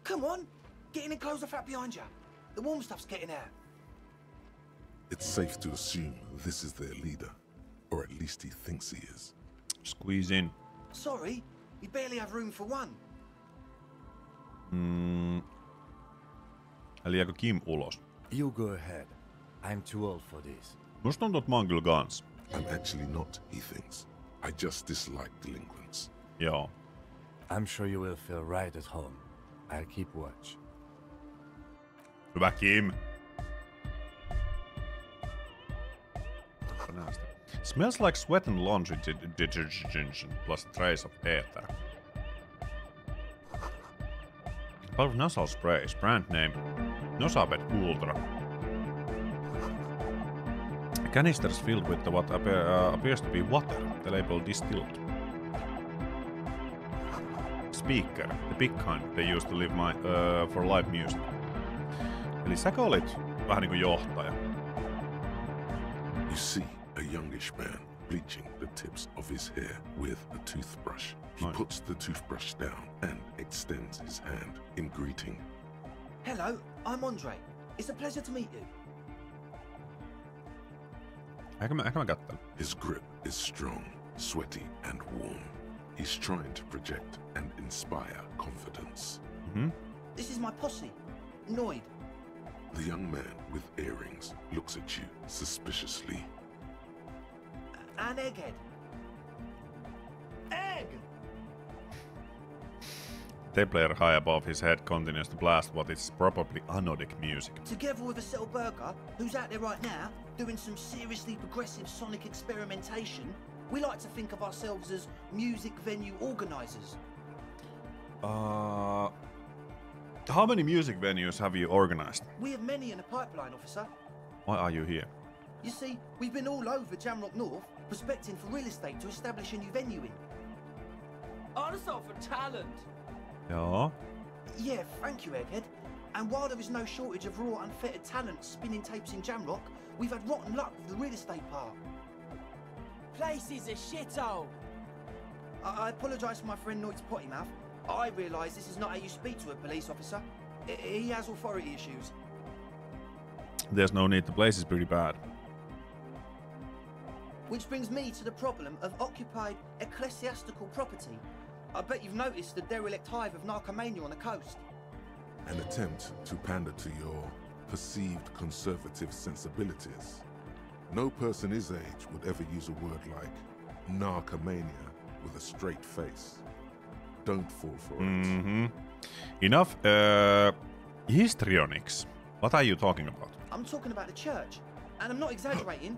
Come on! Get in and close the flap behind you. The warm stuff's getting out. It's safe to assume this is their leader. Or at least he thinks he is. Squeeze in. Sorry, we barely have room for one. Eli jääkö Kim ulos? You go ahead. I'm too old for this. Musta tuntuu, että mä oon kyllä kans. I'm actually not, he thinks. I just dislike delinquents. Joo. I'm sure you will feel right at home. I'll keep watch. Hyvä Kim. Smells like sweat and laundry detergent plus trace of ether. Bulk nasal sprays, brand name Nosabet Ultra. Canisters filled with what appears to be water, the label distilled. Speaker, the big kind they used to live for live music. Eli säkö olit vähän niinku johtaja? You see a youngish man bleaching the tips of his hair with a toothbrush. He puts the toothbrush down and extends his hand in greeting. Hello, I'm Andre. It's a pleasure to meet you. Ehkä mä kättelen. His grip is strong, sweaty and warm. He's trying to project and inspire confidence. This is my posse, Noid. The young man with earrings looks at you suspiciously. And Egghead. Egg! The player high above his head continues to blast what is probably anodic music. Together with a Settle Burger, who's out there right now, doing some seriously progressive sonic experimentation, we like to think of ourselves as music venue organisers. How many music venues have you organized? We have many in the pipeline, officer. Why are you here? You see, we've been all over Jamrock North, prospecting for real estate to establish a new venue in. Also for talent. Joo. Yeah, thank you, Egghead. And while there is no shortage of raw, unfettered talent spinning tapes in Jamrock, we've had rotten luck with the real estate part. Place is a shithole. I apologise for my friend Noid's potty mouth. I realise this is not how you speak to a police officer. He has authority issues. There's no need, the place is pretty bad. Which brings me to the problem of occupied ecclesiastical property. I bet you've noticed the derelict hive of narcomania on the coast. An attempt to pander to your perceived conservative sensibilities. No person his age would ever use a word like narcomania with a straight face. Don't fall for it. Enough. Histrionics. What are you talking about? I'm talking about the church, and I'm not exaggerating.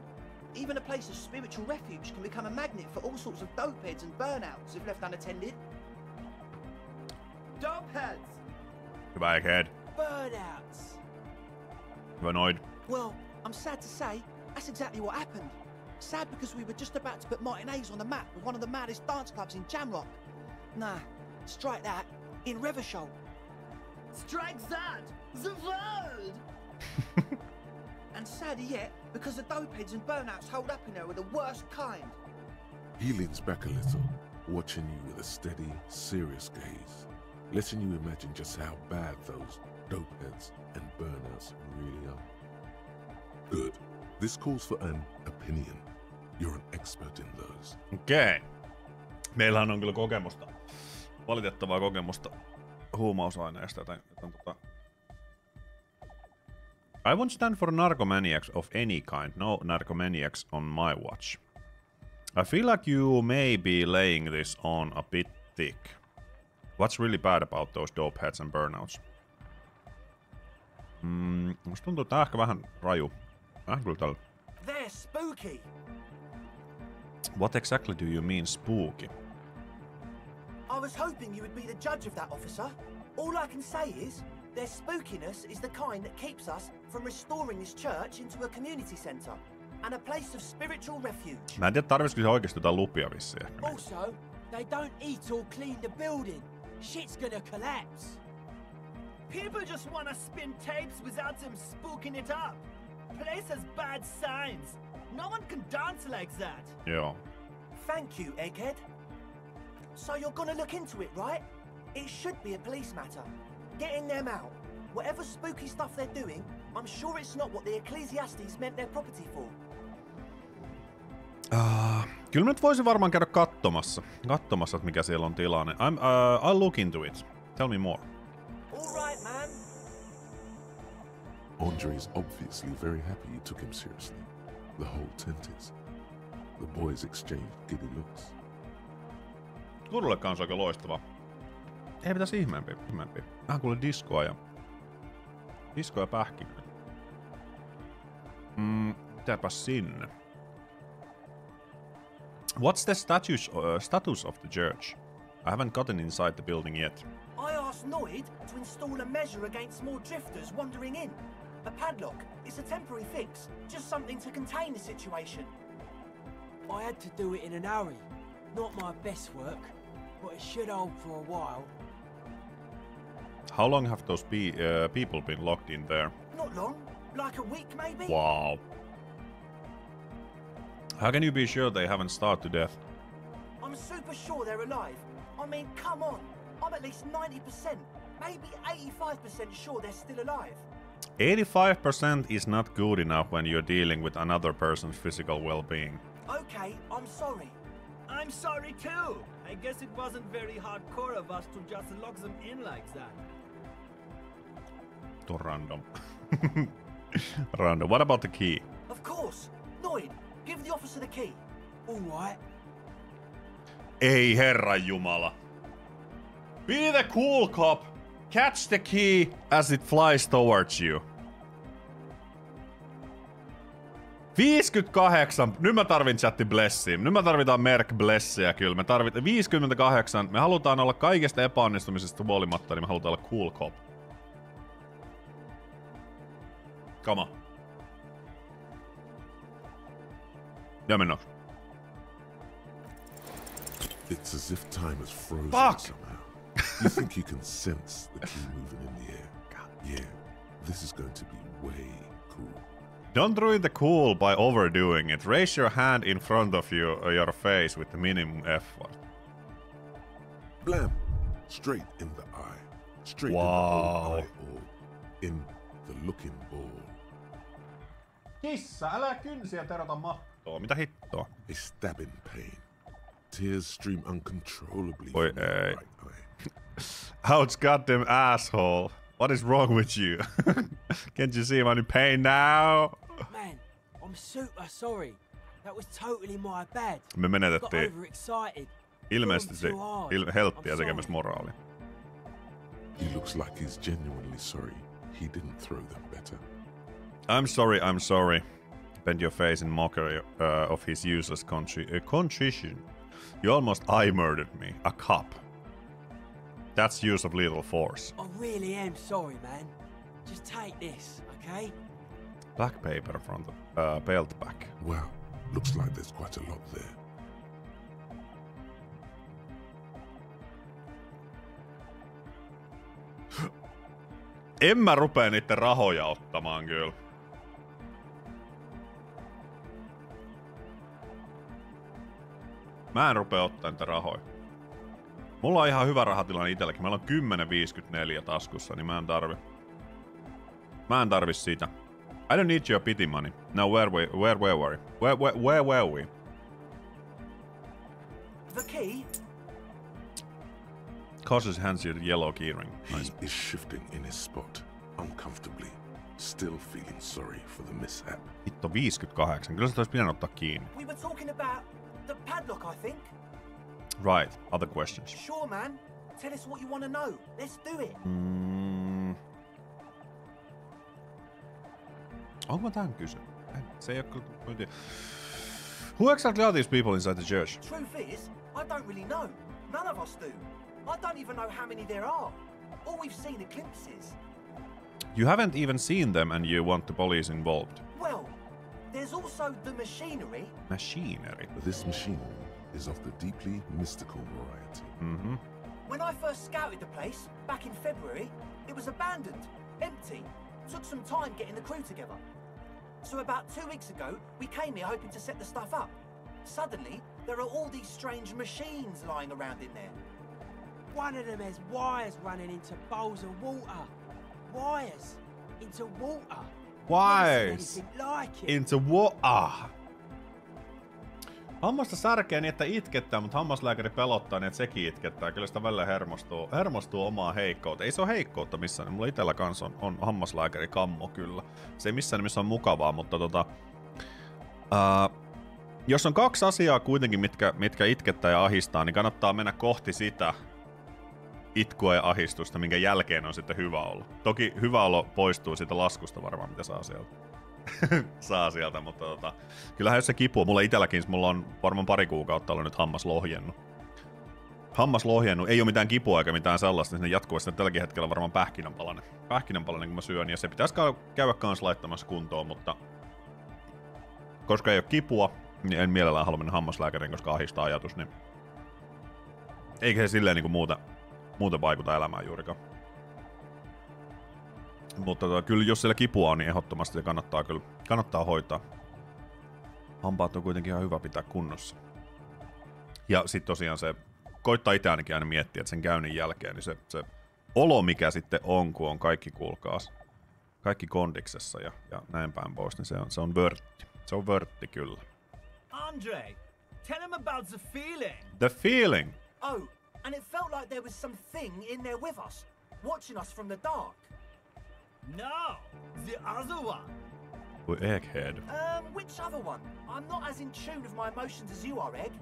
Even a place of spiritual refuge can become a magnet for all sorts of dopeheads and burnouts if left unattended. Dopeheads. Goodbye, Egghead. Burnouts. You annoyed? Well, I'm sad to say, that's exactly what happened. Sad because we were just about to put Martinez on the map with one of the maddest dance clubs in Jamrock. Nah, strike that, in Revachol. Strike that, the world. And sadder yet, because the dopeheads and burnouts hold up in there were the worst kind. He leans back a little, watching you with a steady, serious gaze, letting you imagine just how bad those dopeheads and burnouts really are. Good. This calls for an opinion. You're an expert in those. Okei. Meillähän on kyllä kokemusta. Valitettavaa kokemusta huumausaineista, joten I won't stand for narcomaniacs of any kind. No narcomaniacs on my watch. I feel like you may be laying this on a bit thick. What's really bad about those dope heads and burnouts? Musta tuntuu, että tää ehkä vähän raju. Kyllä tällä. They're spooky. What exactly do you mean spooky? I was hoping you would be the judge of that, officer. All I can say is, their spookiness is the kind that keeps us from restoring this church into a community centre and a place of spiritual refuge. Mä en tiedä, tarvitsisiko se oikeesti jotain lupia vissiin ehkä. Also, they don't eat or clean the building. Shit's gonna collapse. People just wanna spin tapes without them spooking it up. Place has bad signs. No one can dance like that. Joo. Thank you, Egghead. So you're gonna look into it, right? It should be a police matter. Getting them out. Whatever spooky stuff they're doing, I'm sure it's not what the Ecclesiastes meant their property for. Kyllä nyt voisin varmaan käydä katsomassa, että mikä siellä on tilanne. I'll look into it. Tell me more. All right, man. Andre is obviously very happy you took him seriously. The whole tent is. The boys exchanged giddy looks. Kuudulle kanssa oikein loistava. Ei pitäisi ihmeempi. Vähän kuule diskoa ja pähkinöitä. Pitääpä sinne. What's the status of the church? I haven't gotten inside the building yet. I asked Noid to install a measure against more drifters wandering in. A padlock. It's a temporary fix. Just something to contain the situation. I had to do it in an hurry. Not my best work, but it should hold for a while. How long have those people been locked in there? Not long. Like a week, maybe? Wow. How can you be sure they haven't starved to death? I'm super sure they're alive. I mean, come on. I'm at least 90%, maybe 85% sure they're still alive. 85% is not good enough when you're dealing with another person's physical well-being. Okay, I'm sorry. I'm sorry too. I guess it wasn't very hardcore of us to just lock them in like that. Too random. Random. What about the key? Of course. Noid, give the officer the key. All right. Ei herran jumala. Be the cool cop. Catch the key as it flies towards you. 58. Nyt mä tarvin chatti blessia. Nyt mä tarvitaan Merk blessia kyllä. Me tarvitaan 58. Me halutaan olla kaikesta epäonnistumisesta huolimatta, niin me halutaan olla cool cop. Come on. Ja mennään. It's as if time has frozen Fuck! somehow. You think you can sense the key moving in the air? Yeah, this is going to be way cool. Don't ruin the cool by overdoing it. Raise your hand in front of your face with the minimum effort. Blam! Straight in the eye. Straight Wow. in the whole eye hole. In the looking ball. Kissa, älä kynsiä terota mahtoa. Mitä hittoa? A stabbing pain. Tears stream uncontrollably Oi from your ei. right eye. Ouch, goddamn asshole. What is wrong with you? Can't you see I'm in pain now? Man, I'm super sorry. That was totally my bad. Me Got menetettiin overexcited. ilmeisesti se Too hard. helttiä I'm tekemässä sorry. moraali. He looks like he's genuinely sorry he didn't throw them better. I'm sorry. Bend your face in mockery of his useless contrition. You almost eye-murdered me. A cop. That's use of lethal force. I really am sorry, man. Just take this, okay? Black paper from the belt back. Wow, looks like there's quite a lot there. En mä rupee niitten rahoja ottamaan kyllä. Mä en rupee ottaa niitä rahoja. Mulla on ihan hyvä rahatilanne itselläkin. Meillä on 10.54 taskussa, niin mä en tarvi sitä. I don't need your pity money. Now where were we? The key? Cautious hands you the yellow keyring. Nice. He is shifting in his spot, uncomfortably, still feeling sorry for the mishap. Hitto 58. Kyllä se olisi pitänyt ottaa kiinni. We were talking about the padlock, I think. Right. Other questions. Sure, man. Tell us what you want to know. Let's do it. Onko mä tämän kysynyt? Se ei oo kyllä... Who exactly are these people inside the church? Truth is, I don't really know. None of us do. I don't even know how many there are. All we've seen are glimpses. You haven't even seen them and you want the police involved. Well, there's also the machinery. Machinery? This machinery is of the deeply mystical variety. Mm-hmm. When I first scouted the place, back in February, it was abandoned, empty. Took some time getting the crew together. So about 2 weeks ago, we came here hoping to set the stuff up. Suddenly, there are all these strange machines lying around in there. One of them has wires running into bowls of water. Wires into water. Wires Never seen anything like it. into what? Hammasta särkee niin, että itkettää, mutta hammaslääkäri pelottaa niin, että sekin itkettää. Kyllä sitä välillä hermostuu omaa heikkoutta. Ei se ole heikkoutta missään. Mulla itellä kanssa on hammaslääkäri kammo kyllä. Se ei missään nimessä on mukavaa, mutta jos on 2 asiaa kuitenkin, mitkä itkettää ja ahistaa, niin kannattaa mennä kohti sitä itkua ja ahistusta, minkä jälkeen on sitten hyvä olo. Toki hyvä olo poistuu siitä laskusta varmaan, mitä saa sieltä, mutta kyllähän jos se kipuu, mulla itselläkin, mulla on varmaan 2 kuukautta ollut nyt hammas lohjennut. Ei ole mitään kipua eikä mitään sellaista, sinne jatkuvasti tälläkin hetkellä varmaan pähkinänpalanen kun mä syön, ja se pitäisi käydä kans laittamassa kuntoon, mutta koska ei ole kipua, niin en mielellään halua mennä hammaslääkäriin, koska ahistaa ajatus, niin eikä se silleen niinku muuten vaikuta elämään juurikaan. Mutta kyllä jos siellä kipua on, niin ehdottomasti se kannattaa hoitaa. Hampaat on kuitenkin ihan hyvä pitää kunnossa. Ja sit tosiaan se koittaa itse ainakin aina miettiä, että sen käynnin jälkeen, niin se olo mikä sitten on, kun on kaikki kuulkaas, kaikki kondiksessa ja näin päin pois, niin se on vörtti. Se on vörtti kyllä. Andre, tell him about the feeling. The feeling. Oh, and it felt like there was some thing in there with us, watching us from the dark. No, the other one. Egghead. Which other one? I'm not as in tune with my emotions as you are, Egg.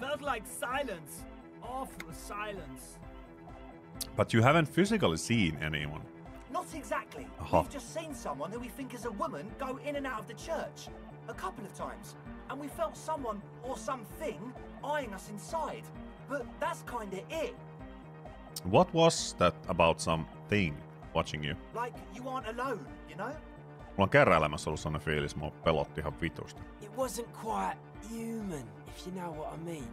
Felt like silence. Awful silence. But you haven't physically seen anyone. Not exactly. Aha. We've just seen someone who we think is a woman go in and out of the church. A couple of times. And we felt someone or something eyeing us inside. But that's kinda it. What was that about something watching you? Like you aren't alone, you know? Mulla on kerran elämässä ollut sellainen fiilis, mua pelotti ihan vitusti. It wasn't quite human, if you know what I mean.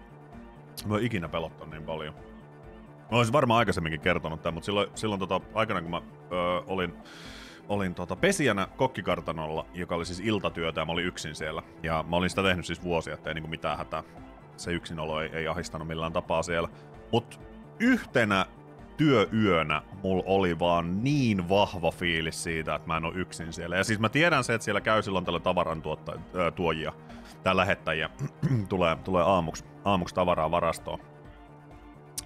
Mä oon ikinä pelottanut niin paljon. Mä olisin varmaan aikaisemminkin kertonut tämän, mutta silloin aikana kun mä olin pesijänä kokkikartanolla, joka oli siis iltatyötä ja mä olin yksin siellä. Ja mä olin sitä tehnyt siis vuosia, ettei niinku mitään hätää. Se yksinolo ei ahistanut millään tapaa siellä. Mut yhtenä työyönä mulla oli vaan niin vahva fiilis siitä, että mä en oo yksin siellä. Ja siis mä tiedän se, että siellä käy silloin tällä tavaran tuojia tai lähettäjiä. tulee aamuksi tavaraa varastoon.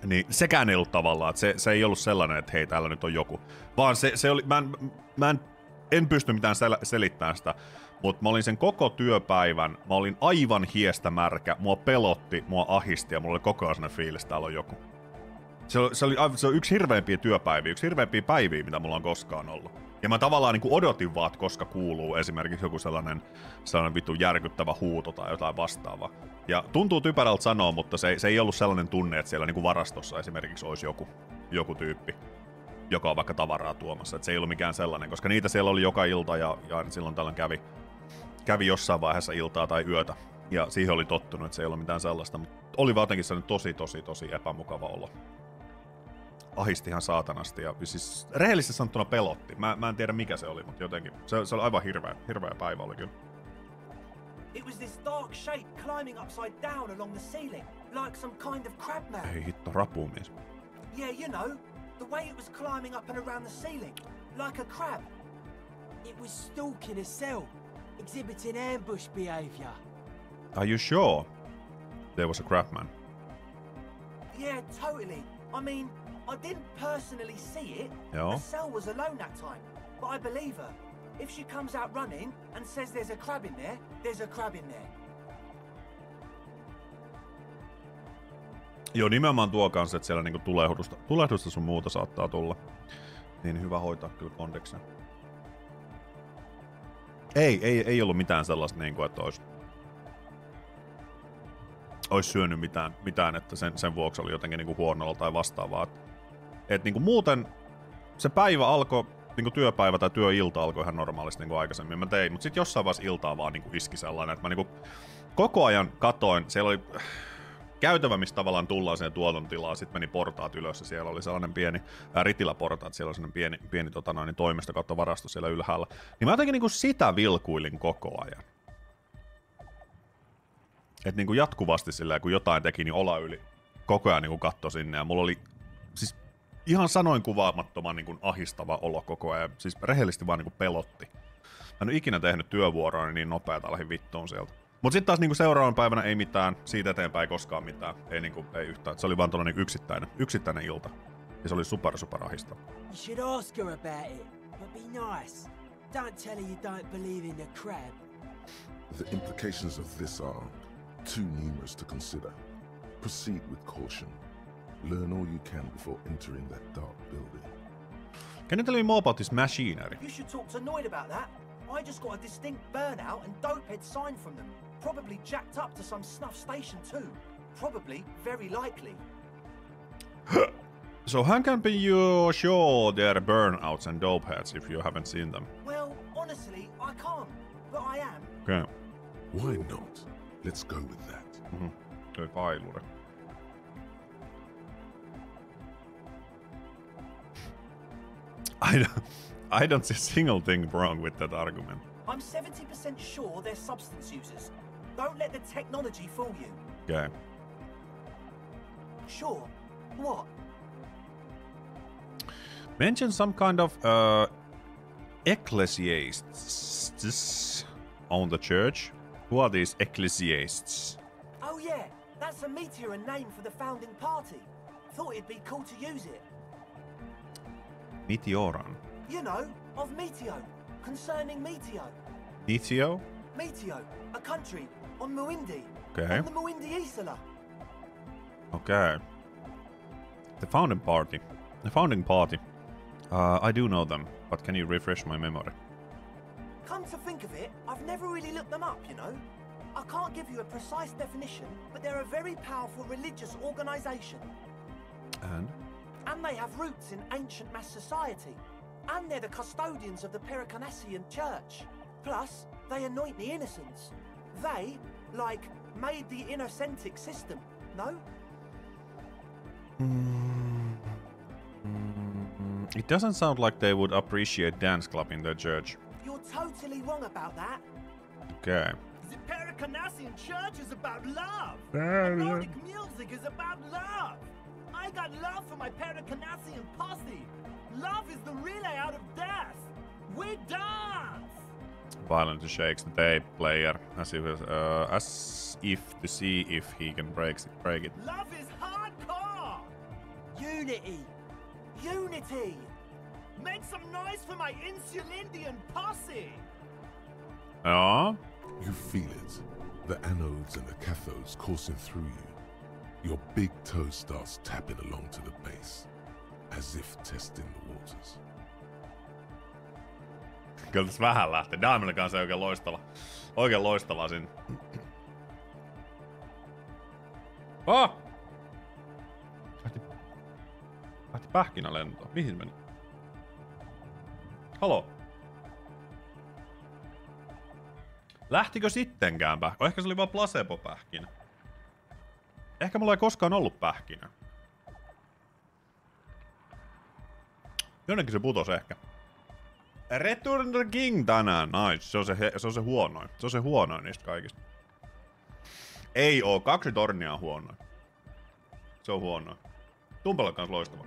Niin sekään ei ollut tavallaan, että se ei ollut sellainen, että hei, täällä nyt on joku. Vaan se oli, en pysty mitään selittämään sitä, mutta mä olin sen koko työpäivän, mä olin aivan hiestä märkä, mua pelotti, mua ahisti ja mulla oli koko ajan sellainen fiilis, että täällä on joku. Se on yksi hirveämpiä työpäiviä, yksi hirveämpiä päiviä, mitä mulla on koskaan ollut. Ja mä tavallaan niin kuin odotin vaan, että koska kuuluu esimerkiksi joku sellainen vittu järkyttävä huuto tai jotain vastaavaa. Ja tuntuu typerältä sanoa, mutta se ei ollut sellainen tunne, että siellä niin kuin varastossa esimerkiksi olisi joku tyyppi, joka on vaikka tavaraa tuomassa. Että se ei ollut mikään sellainen, koska niitä siellä oli joka ilta ja silloin tällöin kävi jossain vaiheessa iltaa tai yötä. Ja siihen oli tottunut, että se ei ollut mitään sellaista, mutta oli vaan jotenkin sellainen tosi epämukava olo. Ahisti ihan saatanasti ja siis rehellisesti sanottuna pelotti. Mä en tiedä mikä se oli, mutta jotenkin. Se oli aivan hirveä päivä oli kyllä. It was this dark shape climbing upside down along the ceiling, like some kind of crabman. Ei hitto, rapumies. Yeah, you know, the way it was climbing up and around the ceiling, like a crab. It was stalking a cell, exhibiting ambush behavior. Are you sure there was a crabman? Yeah, totally. I mean, I didn't personally see it. Joo. The cell was alone that time, but I believe her. If she comes out running and says there's a crab in there, there's a crab in there. Joo, nimenomaan tuo kanssa, että siellä niinku tulehdusta sun muuta saattaa tulla. Niin hyvä hoitaa kyllä kondeksen. Ei ollut mitään sellaista, niinku, että olisi syönyt mitään, että sen vuoksi oli jotenkin niinku huonolla tai vastaavaa. Et niinku muuten se päivä alkoi, niinku työpäivä tai työilta alkoi ihan normaalisti niinku aikaisemmin. Mä tein, mutta sitten jossain vaiheessa iltaa vaan niinku iski sellainen, että mä niinku koko ajan katoin. Siellä oli käytävä, mistä tavallaan tullaan siihen tuotantotilaan, sitten meni portaat ylös ja siellä oli sellainen pieni ritiläportaat, siellä oli sellainen pieni toimisto kautta varasto siellä ylhäällä. Niin mä jotenkin niinku sitä vilkuilin koko ajan. Että niinku jatkuvasti silleen, kun jotain teki, niin ola yli koko ajan niinku katto sinne ja mulla oli siis ihan sanoin kuvaamattoman niinku ahistava olo koko ajan, siis rehellisesti vaan niinku pelotti. Mä en ole ikinä tehnyt työvuoroa niin nopeata lähdin vittuun sieltä. Mut sit taas niinku seuraavan päivänä ei mitään, siitä eteenpäin ei koskaan mitään. Ei niinku, ei yhtään. Se oli vaan tollanen yksittäinen ilta. Ja se oli super ahistava. You should ask her about it, but be nice. Don't tell her you don't believe in the crab. The implications of this are too numerous to consider. Proceed with caution. Learn all you can before entering that dark building. Can you tell me more about this machinery? You should talk to Noid about that. I just got a distinct burnout and dopehead sign from them. Probably jacked up to some snuff station too. Probably, very likely. So how can be you sure they're burnouts and dopeheads if you haven't seen them? Well, honestly, I can't, but I am. Okay. Why not? Let's go with that. Toi pailure. I don't see a single thing wrong with that argument. I'm 70% sure they're substance users. Don't let the technology fool you. Okay. Sure. What? Mention some kind of ecclesiasts on the church. Who are these ecclesiasts? Oh yeah, that's a meteor name for the founding party. Thought it'd be cool to use it. Meteoran. You know, of Meteo. Concerning Meteo. Meteo? Meteo, a country on Muindi. Okay. On the Muindi Isla. Okay. The founding party. I do know them, but can you refresh my memory? Come to think of it, I've never really looked them up, you know. I can't give you a precise definition, but they're a very powerful religious organization. And they have roots in ancient mass society. And they're the custodians of the Pericanassian church. Plus, they anoint the innocents. They, like, made the innocentic system, no? It doesn't sound like they would appreciate dance club in their church. You're totally wrong about that. Okay. The Pericanassian church is about love. Yeah. Nordic music is about love. I got love for my Pericanassian posse. Love is the relay out of death. We dance. Violently shakes the tape player as if to see if he can break it. Love is hardcore. Unity. Unity. Make some noise for my Insulindian posse. Ja. You feel it. The anodes and the cathodes coursing through you. Your big toe starts tapping along to the base, as if testing the waters. Kyllä tässä vähän lähtee. Diamondin kanssa oikein loistava siinä. Lähti pähkinä lentoon. Mihin meni? Halo? Lähtikö sittenkään pähkinä? Ehkä se oli vaan placebo-pähkinä. Ehkä mulla ei koskaan ollut pähkinä. Jonnekin se putos ehkä. Return the King tänään. Nice. Se on se huonoin. Se on se huonoin niistä kaikista. Ei oo. 2 tornia on huonoin. Se on huonoin. Tumpella kans loistava.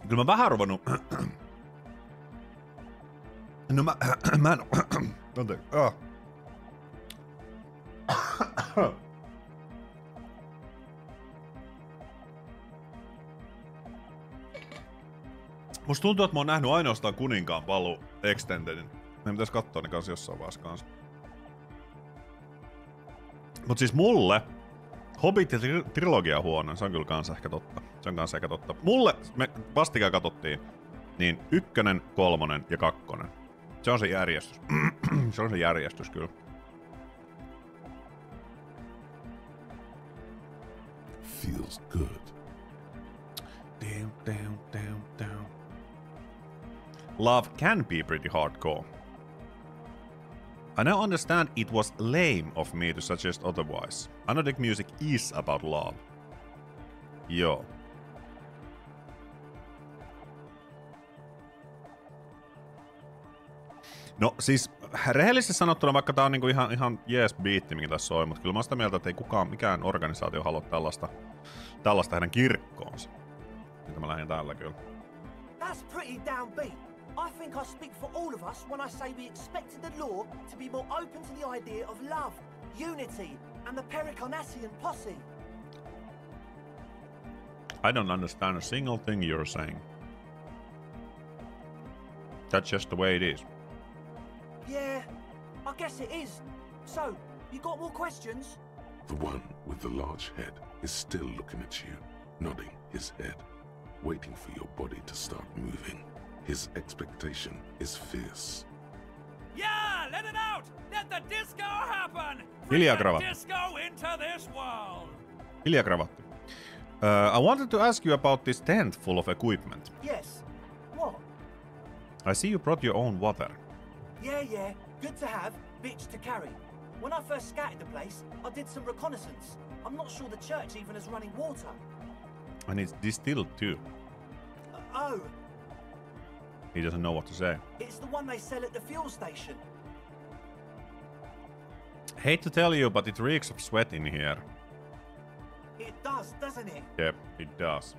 Kyllä mä vähän ruvennut... No mä en... Anteeksi. Musta tuntuu, että mä oon nähnyt ainoastaan Kuninkaan paluu Extendedin. Me pitäis kattoo ne kanssa jossain vaiheessa kanssa. Mut siis mulle Hobbit-trilogia huono, se on kyllä kanssa ehkä totta. Se on kanssa ehkä totta. Mulle, me vastikään katsottiin, niin 1, 3 ja 2. Se on se järjestys. Se on se järjestys kyllä. Feels good. Down. Love can be pretty hardcore. I now understand it was lame of me to suggest otherwise. Anodic music is about love. Joo. No siis, rehellisesti sanottuna, vaikka tää on niinku ihan jees biitti, mikä tässä on, mutta kyllä mä oon sitä mieltä, että ei mikään organisaatio halua tällaista heidän kirkkoonsa. Mitä mä lähdin täällä kyllä. That's pretty downbeat. I think I speak for all of us when I say we expected the law to be more open to the idea of love, unity, and the Pericarnassian posse. I don't understand a single thing you're saying. That's just the way it is. Yeah, I guess it is. So, you got more questions? The one with the large head is still looking at you, nodding his head, waiting for your body to start moving. His expectation is fierce. Yeah, let it out! Let the disco happen! Hiljaa Bring the kravatti. disco into this world! Hiljaa kravatti. I wanted to ask you about this tent full of equipment. Yes. What? I see you brought your own water. Yeah. Good to have, bitch to carry. When I first scouted the place, I did some reconnaissance. I'm not sure the church even has running water. And it's distilled too. Oh, He doesn't know what to say. it's the one they sell at the fuel station. Hate to tell you, but it reeks of sweat in here. It does, doesn't it? Yep, it does.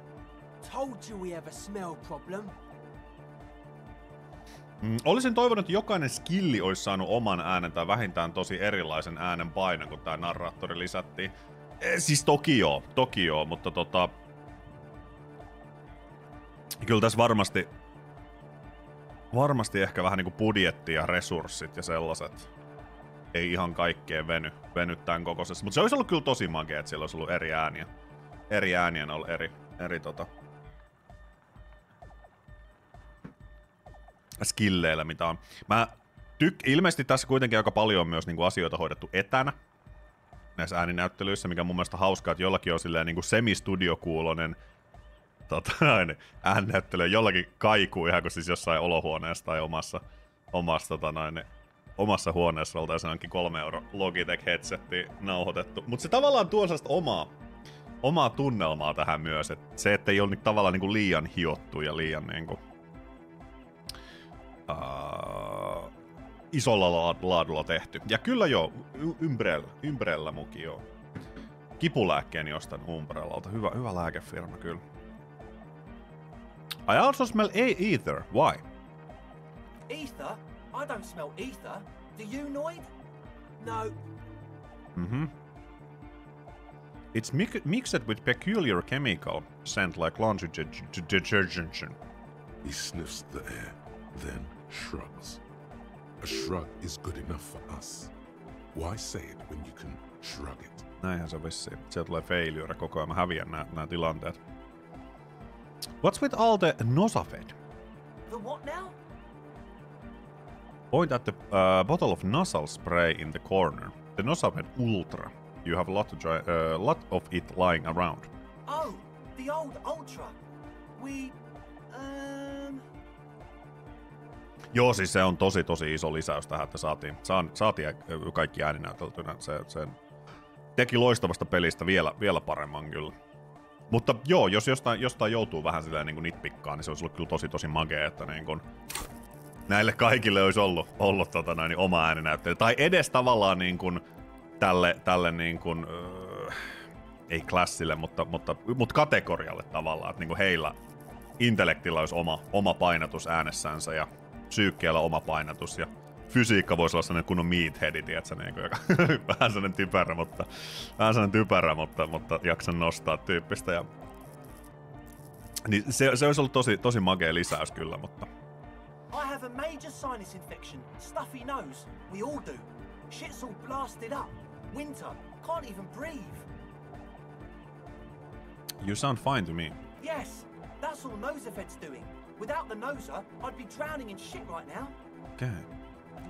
Told you we have a smell problem. Olisin toivonut, että jokainen skilli olisi saanut oman äänen tai vähintään tosi erilaisen äänen painon, kun tää narraattori lisättiin. Siis toki joo, mutta kyllä tässä varmasti ehkä vähän niinku budjetti ja resurssit ja sellaiset ei ihan kaikkeen veny tämän kokoisessa. Mutta se olisi ollut kyllä tosi makea, että siellä olisi ollut eri ääniä. Eri ääniä on ollut eri skilleillä, mitä on. Ilmeisesti tässä kuitenkin aika paljon on myös niinku asioita hoidettu etänä näissä ääninäyttelyissä, mikä on mun mielestä hauskaa, että jollakin on silleen niinku semistudiokuulonen ääninäyttely, jollakin kaikuu ihan kuin siis jossain olohuoneessa tai omassa huoneessa oltaisiin ainakin 3 € Logitech-headsetti nauhoitettu. Mutta se tavallaan tuo sellaista omaa tunnelmaa tähän myös, että se, ettei ole tavallaan niinku liian hiottu ja liian niinku isolla laadulla tehty. Ja kyllä joo, Umbrella muki joo. Kipulääkkeeni ostan Umbrellalta. Hyvä lääkefirma kyllä. I also smell ether. Why? Ether? I don't smell ether. Do you, Noid? No. It's mixed with peculiar chemical scent like laundry detergent. He sniffs the air, then shrugs. A shrug is good enough for us. Why say it when you can shrug it? Näinhän se vissiin. Sieltä tulee failure koko ajan. Mä häviän nää tilanteet. What's with all the nosafed? The what now? Point at the bottle of nasal spray in the corner. The nosafed Ultra. You have a lot of it lying around. Oh, the old Ultra. Joo, siis se on tosi iso lisäys tähän, että saatiin kaikki ääninäyteltynä. Se teki loistavasta pelistä vielä paremman kyllä. Mutta joo, jos jostain joutuu vähän silleen niin kuin nitpikkaan, niin se olisi ollut kyllä tosi makea, että niin kuin näille kaikille olisi ollut oma ääninäyttely. Tai edes tavallaan niin kuin tälle niin kuin, ei klassille, mutta kategorialle tavallaan, että niin kuin heillä intellektillä olisi oma painatus äänessänsä ja psyykkeellä oma painatus ja fysiikka voisi olla sellainen kunnon meatheadi, tietsä, niin kuin, joka vähän sellainen typerä, mutta jaksan nostaa tyyppistä. Ja niin se olisi ollut tosi makea lisäys kyllä, mutta I have a major sinus infection, stuffy nose. We all do. Shit's all blasted up. Winter. Can't even breathe. You sound fine to me. Yes, that's all Nosafed's doing. Without the Noser, I'd be drowning in shit right now. Okay.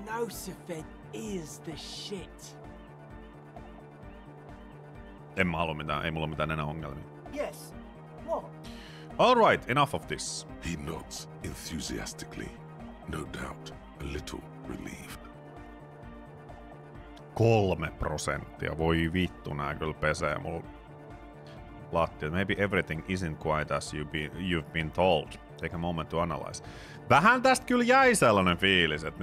Nosafed is the shit. Ei mulla ole mitään enää ongelmia. Yes. What? All right, enough of this. He nods enthusiastically, no doubt a little relieved. 3%. Voi vittu, nää kyllä pesee mulla lattiat. Maybe everything isn't quite as you've been told. Take a moment to analyze. Vähän tästä kyllä jäi sellainen fiilis, että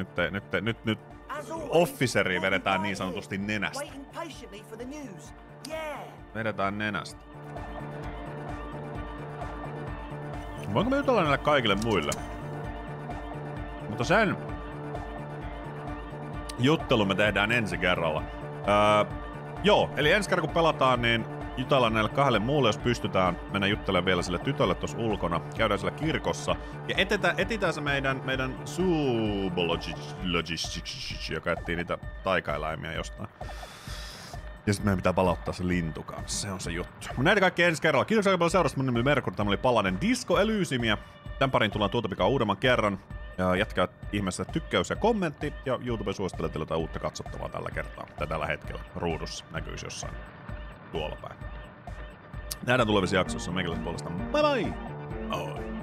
nyt. As officeria vedetään niin sanotusti nenästä. Waiting patiently for the news. Yeah. Vedetään nenästä. Voinko me jutella näille kaikille muille? Mutta sen juttelu me tehdään ensi kerralla. Joo, eli ensi kerran kun pelataan, niin jutellaan näille kahdelle muulle, jos pystytään. Mennään juttelemaan vielä sille tytölle tuossa ulkona. Käydään siellä kirkossa. Ja etitään se meidän zoologist, joka etsii niitä taikaeläimiä jostain. Ja sitten meidän pitää palauttaa se lintu kanssa. Se on se juttu. Näitä kaikki ensi kerralla. Kiitos aika paljon seurasta. Mun nimi on Merkur. Tämä oli Palanen Disco Elysiumia. Tän parin tullaan tuota pikaa uudemman kerran. Ja jatkaa ihmeessä tykkäys ja kommentti. Ja YouTube suosittelee teille jotain uutta katsottavaa tällä kertaa. Tai tällä hetkellä. Ruudussa näkyisi jossain tuolla päin. Nähdään tulevissa jaksossa. Meikäläisen puolesta. Bye bye! Oi.